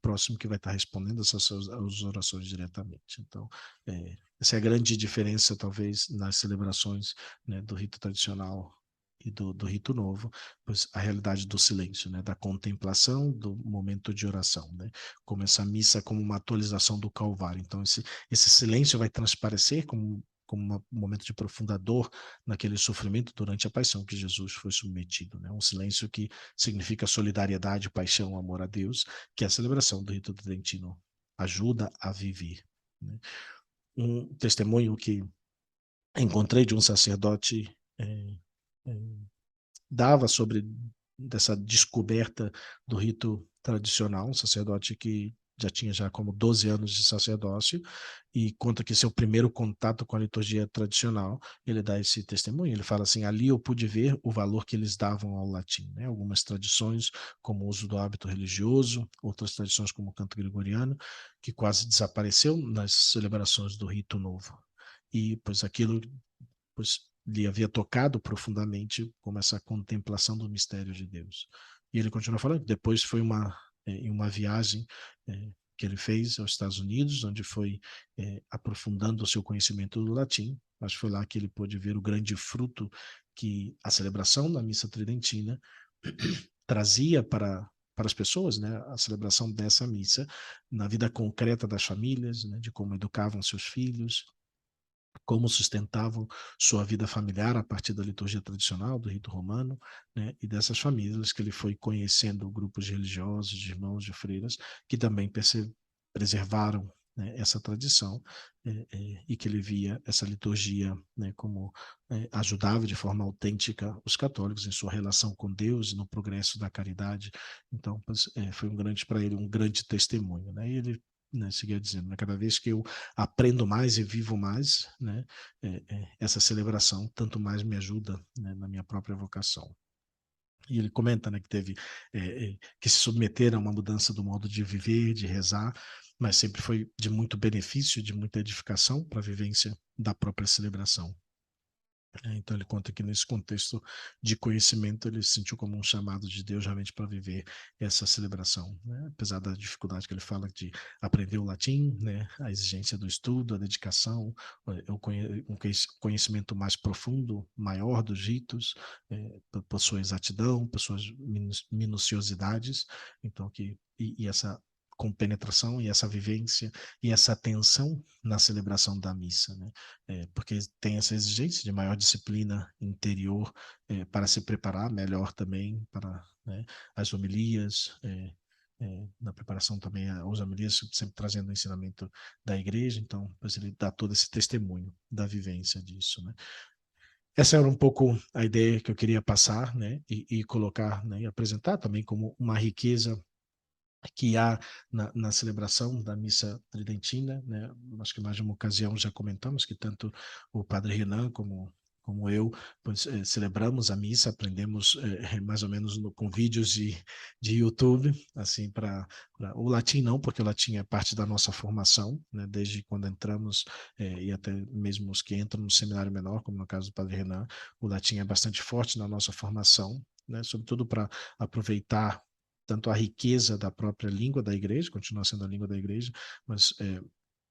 próximo que vai estar respondendo essas orações diretamente. Então, essa é a grande diferença, talvez, nas celebrações, né, do rito tradicional e do rito novo, pois a realidade do silêncio, né, da contemplação, do momento de oração, né, como essa missa como uma atualização do Calvário. Então, esse silêncio vai transparecer como um momento de profunda dor naquele sofrimento durante a paixão que Jesus foi submetido. Né? Um silêncio que significa solidariedade, paixão, amor a Deus, que a celebração do rito tridentino ajuda a viver. Né? Um testemunho que encontrei de um sacerdote é, dava sobre dessa descoberta do rito tradicional, um sacerdote que já tinha já como 12 anos de sacerdócio e conta que seu primeiro contato com a liturgia tradicional, ele dá esse testemunho, ele fala assim, ali eu pude ver o valor que eles davam ao latim, né? Algumas tradições como o uso do hábito religioso, outras tradições como o canto gregoriano, que quase desapareceu nas celebrações do rito novo. E pois aquilo pois lhe havia tocado profundamente como essa contemplação do mistério de Deus. E ele continua falando, depois foi em uma viagem que ele fez aos Estados Unidos, onde foi aprofundando o seu conhecimento do latim, mas foi lá que ele pôde ver o grande fruto que a celebração da missa tridentina trazia para as pessoas, né, a celebração dessa missa na vida concreta das famílias, né, de como educavam seus filhos, como sustentavam sua vida familiar a partir da liturgia tradicional, do rito romano, né, e dessas famílias que ele foi conhecendo grupos religiosos, de irmãos, de freiras, que também preservaram, né, essa tradição, e que ele via essa liturgia, né, como ajudava de forma autêntica os católicos em sua relação com Deus e no progresso da caridade. Então, foi para ele um grande testemunho, né? E ele, né, seguia dizendo, né, cada vez que eu aprendo mais e vivo mais, né, essa celebração tanto mais me ajuda, né, na minha própria vocação. E ele comenta, né, que teve que se submeter a uma mudança do modo de viver, de rezar, mas sempre foi de muito benefício, de muita edificação para a vivência da própria celebração. Então ele conta que nesse contexto de conhecimento ele se sentiu como um chamado de Deus realmente para viver essa celebração, né? Apesar da dificuldade que ele fala de aprender o latim, né? A exigência do estudo, a dedicação, um conhecimento mais profundo, maior dos ritos, por sua exatidão, por suas minuciosidades, então e essa compenetração e essa vivência e essa atenção na celebração da missa, né? Porque tem essa exigência de maior disciplina interior para se preparar melhor também para, né, as homilias, na preparação também aos homilias, sempre trazendo o ensinamento da igreja, então pois ele dá todo esse testemunho da vivência disso, né? Essa era um pouco a ideia que eu queria passar, né, e colocar, né, e apresentar também como uma riqueza que há na celebração da missa tridentina, né? Acho que mais de uma ocasião já comentamos que tanto o padre Renan como eu, pois, celebramos a missa, aprendemos mais ou menos com vídeos de YouTube, assim, o latim não, porque o latim é parte da nossa formação, né? Desde quando entramos, e até mesmo os que entram no seminário menor, como no caso do padre Renan, o latim é bastante forte na nossa formação, né? Sobretudo para aproveitar tanto a riqueza da própria língua da igreja, continua sendo a língua da igreja, mas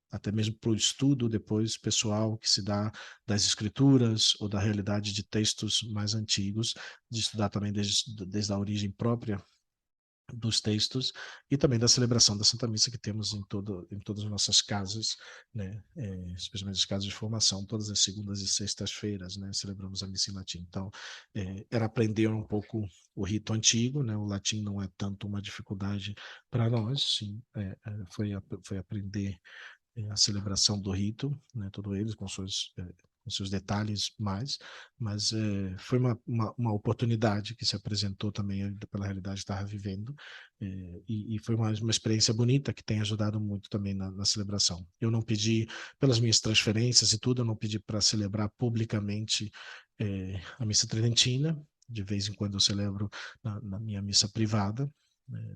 até mesmo para o estudo depois pessoal que se dá das escrituras ou da realidade de textos mais antigos, de estudar também desde a origem própria dos textos e também da celebração da Santa Missa que temos em todas as nossas casas, né? Especialmente as casas de formação, todas as segundas e sextas-feiras, né? Celebramos a missa em latim. Então, era aprender um pouco o rito antigo, né? O latim não é tanto uma dificuldade para nós, sim, foi aprender a celebração do rito, né? Todo eles com seus detalhes mais, mas foi uma oportunidade que se apresentou também pela realidade que estava vivendo, e foi uma experiência bonita que tem ajudado muito também na celebração. Eu não pedi, pelas minhas transferências e tudo, eu não pedi para celebrar publicamente a missa tridentina, de vez em quando eu celebro na minha missa privada,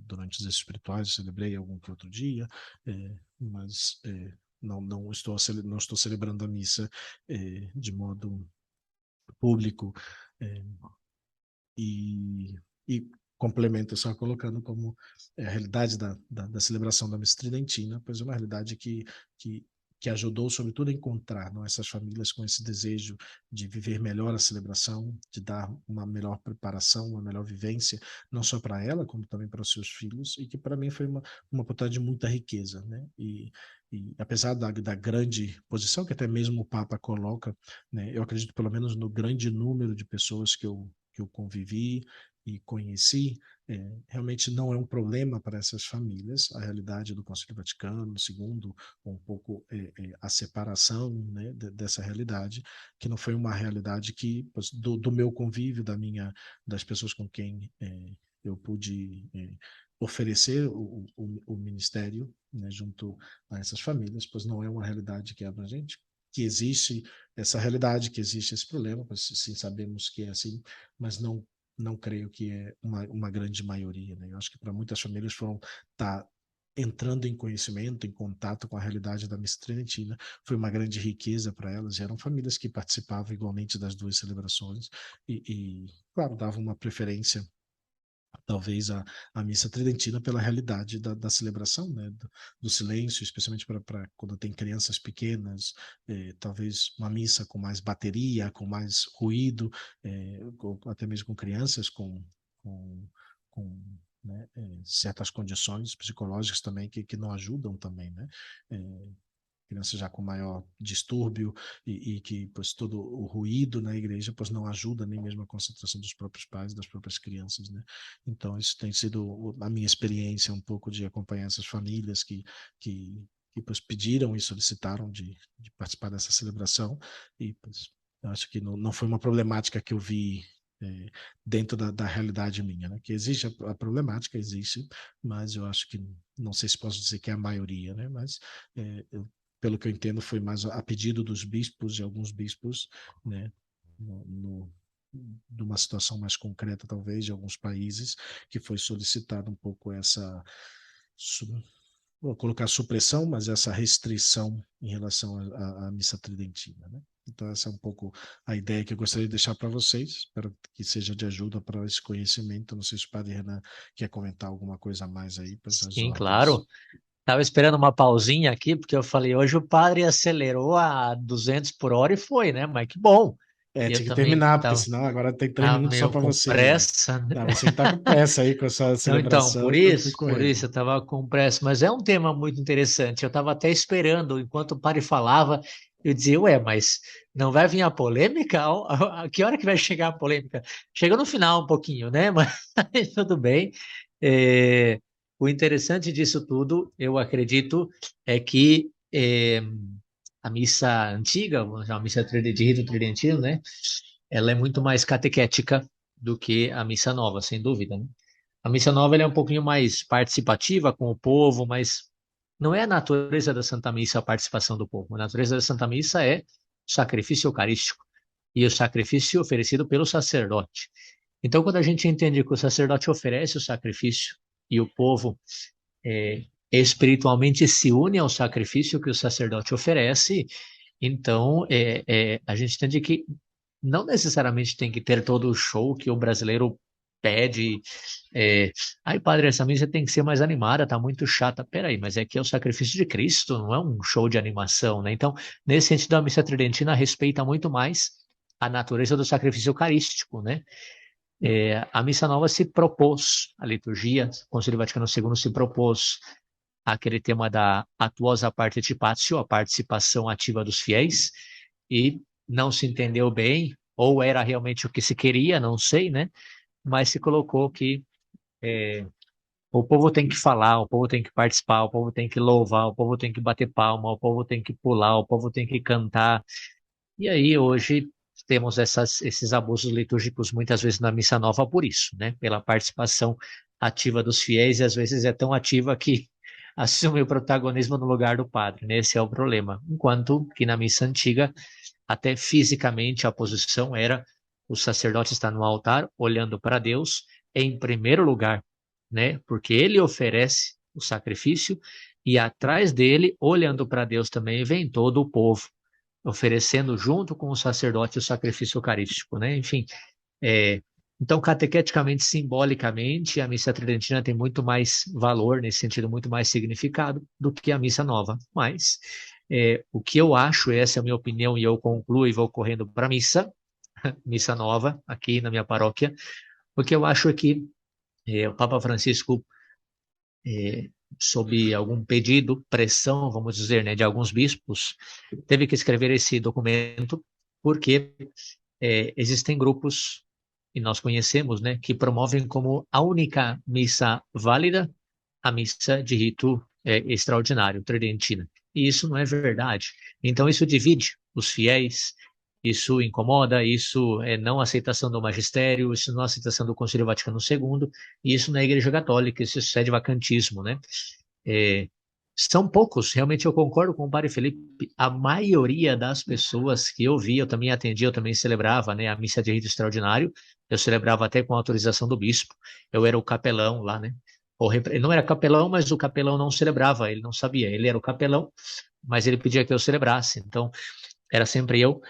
durante os espirituais, eu celebrei algum que outro dia, mas não estou celebrando a missa de modo público, eh, e, e complemento só colocando como a realidade da celebração da missa tridentina, pois é uma realidade que, que ajudou, sobretudo, a encontrar, não, essas famílias com esse desejo de viver melhor a celebração, de dar uma melhor preparação, uma melhor vivência, não só para ela, como também para os seus filhos, e que para mim foi uma oportunidade de muita riqueza, né? E apesar da grande posição que até mesmo o Papa coloca, né, eu acredito pelo menos no grande número de pessoas que eu convivi e conheci, realmente não é um problema para essas famílias. A realidade do Concílio Vaticano II, um pouco a separação, né, dessa realidade, que não foi uma realidade que, do meu convívio, das pessoas com quem eu pude oferecer o ministério, né, junto a essas famílias, pois não é uma realidade que é abrangente, que existe essa realidade, que existe esse problema, pois sim sabemos que é assim, mas não creio que é uma grande maioria, né? Eu acho que para muitas famílias foram tá entrando em conhecimento, em contato com a realidade da missa tridentina, foi uma grande riqueza para elas. E eram famílias que participavam igualmente das duas celebrações claro, davam uma preferência talvez a missa tridentina pela realidade da celebração, né, do silêncio, especialmente para quando tem crianças pequenas, talvez uma missa com mais bateria, com mais ruído, ou até mesmo com crianças com, com né, certas condições psicológicas também que não ajudam também, né? Criança já com maior distúrbio e que pois todo o ruído na igreja pois não ajuda nem mesmo a concentração dos próprios pais, das próprias crianças, né? Então isso tem sido a minha experiência um pouco de acompanhar essas famílias que pois pediram e solicitaram de participar dessa celebração e pois eu acho que não foi uma problemática que eu vi dentro da realidade minha, né? Que existe a problemática, existe, mas eu acho que não sei se posso dizer que é a maioria, né? Mas eu pelo que eu entendo, foi mais a pedido dos bispos e alguns bispos, né, no de uma situação mais concreta, talvez, de alguns países, que foi solicitado um pouco essa, vou colocar supressão, mas essa restrição em relação à missa tridentina, né? Então, essa é um pouco a ideia que eu gostaria de deixar para vocês, espero que seja de ajuda para esse conhecimento. Não sei se o Padre Renan quer comentar alguma coisa a mais aí, para as Sim, ordens. claro. Estava esperando uma pausinha aqui, porque eu falei, hoje o padre acelerou a 200 por hora e foi, né? Mas que bom. É, Eu tinha que também terminar, porque estava senão agora tem 3 minutos só meio para com você aí, ó. pressa, né? Não, você que tá com pressa aí com a sua Não, então, celebração, que eu fui por correndo. isso eu estava com pressa, mas é um tema muito interessante. Eu estava até esperando, enquanto o padre falava, eu dizia, ué, mas não vai vir a polêmica? A que hora que vai chegar a polêmica? Chega no final um pouquinho, né? Mas tudo bem. É, o interessante disso tudo, eu acredito, é que a missa antiga, a missa de rito tridentino, né? Ela é muito mais catequética do que a missa nova, sem dúvida, né? A missa nova ela é um pouquinho mais participativa com o povo, mas não é a natureza da Santa Missa a participação do povo. A natureza da Santa Missa é o sacrifício eucarístico e o sacrifício oferecido pelo sacerdote. Então, quando a gente entende que o sacerdote oferece o sacrifício e o povo espiritualmente se une ao sacrifício que o sacerdote oferece, então a gente entende que não necessariamente tem que ter todo o show que o brasileiro pede. Ai, padre, essa missa tem que ser mais animada, tá muito chata. Peraí, mas é que é o sacrifício de Cristo, não é um show de animação, né? Então, nesse sentido, a missa tridentina respeita muito mais a natureza do sacrifício eucarístico, né? A missa nova se propôs, a liturgia, o Concílio Vaticano II se propôs aquele tema da atuosa participatio, a participação ativa dos fiéis, e não se entendeu bem, ou era realmente o que se queria, não sei, né? Mas se colocou que o povo tem que falar, o povo tem que participar, o povo tem que louvar, o povo tem que bater palma, o povo tem que pular, o povo tem que cantar. E aí hoje temos esses abusos litúrgicos muitas vezes na missa nova por isso, né? Pela participação ativa dos fiéis, e às vezes é tão ativa que assume o protagonismo no lugar do padre, né? Esse é o problema. Enquanto que na missa antiga, até fisicamente a posição era o sacerdote está no altar olhando para Deus em primeiro lugar, né? Porque ele oferece o sacrifício e atrás dele, olhando para Deus também, vem todo o povo oferecendo junto com o sacerdote o sacrifício eucarístico, né? Enfim, é, então, catequeticamente, simbolicamente, a missa tridentina tem muito mais valor, nesse sentido, muito mais significado do que a missa nova. Mas o que eu acho, essa é a minha opinião, e eu concluo e vou correndo para a missa nova, aqui na minha paróquia, o que eu acho é que o Papa Francisco, sob algum pedido, pressão, vamos dizer, né, de alguns bispos, teve que escrever esse documento, porque existem grupos, e nós conhecemos, né, que promovem como a única missa válida a missa de rito extraordinário, tridentina. E isso não é verdade. Então, isso divide os fiéis, isso incomoda, isso é não aceitação do magistério, isso não aceitação do Concílio Vaticano II, e isso na Igreja Católica, isso sucede vacantismo, né? É, são poucos, realmente eu concordo com o Padre Felipe. A maioria das pessoas que eu vi, eu também atendia, eu também celebrava, né, a missa de rito extraordinário, eu celebrava até com autorização do bispo, eu era o capelão lá, né? Ele não era capelão, mas o capelão não celebrava, ele não sabia, ele era o capelão, mas ele pedia que eu celebrasse, então era sempre eu,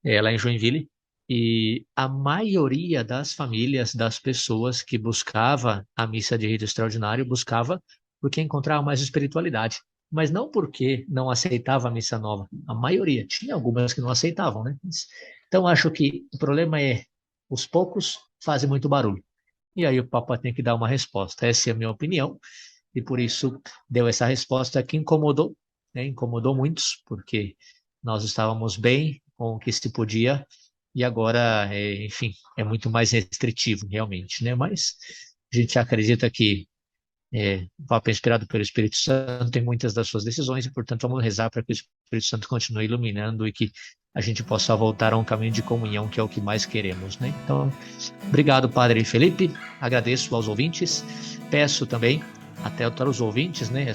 lá em Joinville, e a maioria das famílias, das pessoas que buscava a missa de rito extraordinário, buscava porque encontrava mais espiritualidade. Mas não porque não aceitava a missa nova. A maioria. Tinha algumas que não aceitavam, né? Então, acho que o problema é os poucos fazem muito barulho. E aí o Papa tem que dar uma resposta. Essa é a minha opinião. E por isso deu essa resposta que incomodou, né? Incomodou muitos, porque nós estávamos bem com o que se podia e agora, enfim, é muito mais restritivo, realmente, né? Mas a gente acredita que o Papa é inspirado pelo Espírito Santo em muitas das suas decisões e, portanto, vamos rezar para que o Espírito Santo continue iluminando e que a gente possa voltar a um caminho de comunhão, que é o que mais queremos, né? Então, obrigado, Padre Felipe, agradeço aos ouvintes, peço também até para os ouvintes, né,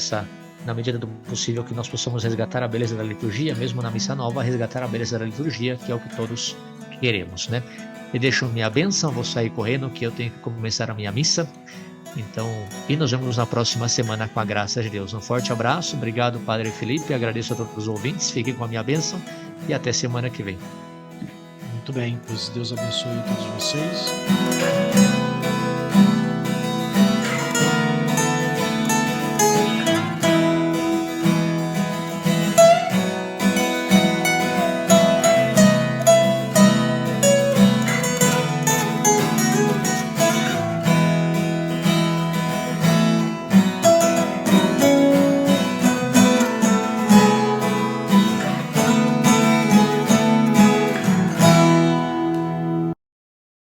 na medida do possível, que nós possamos resgatar a beleza da liturgia, mesmo na missa nova, resgatar a beleza da liturgia, que é o que todos queremos, né? Me deixam minha bênção, vou sair correndo que eu tenho que começar a minha missa. Então, e nos vemos na próxima semana com a graça de Deus. Um forte abraço, obrigado Padre Felipe, agradeço a todos os ouvintes, fiquem com a minha bênção e até semana que vem. Muito bem, pois Deus abençoe todos vocês.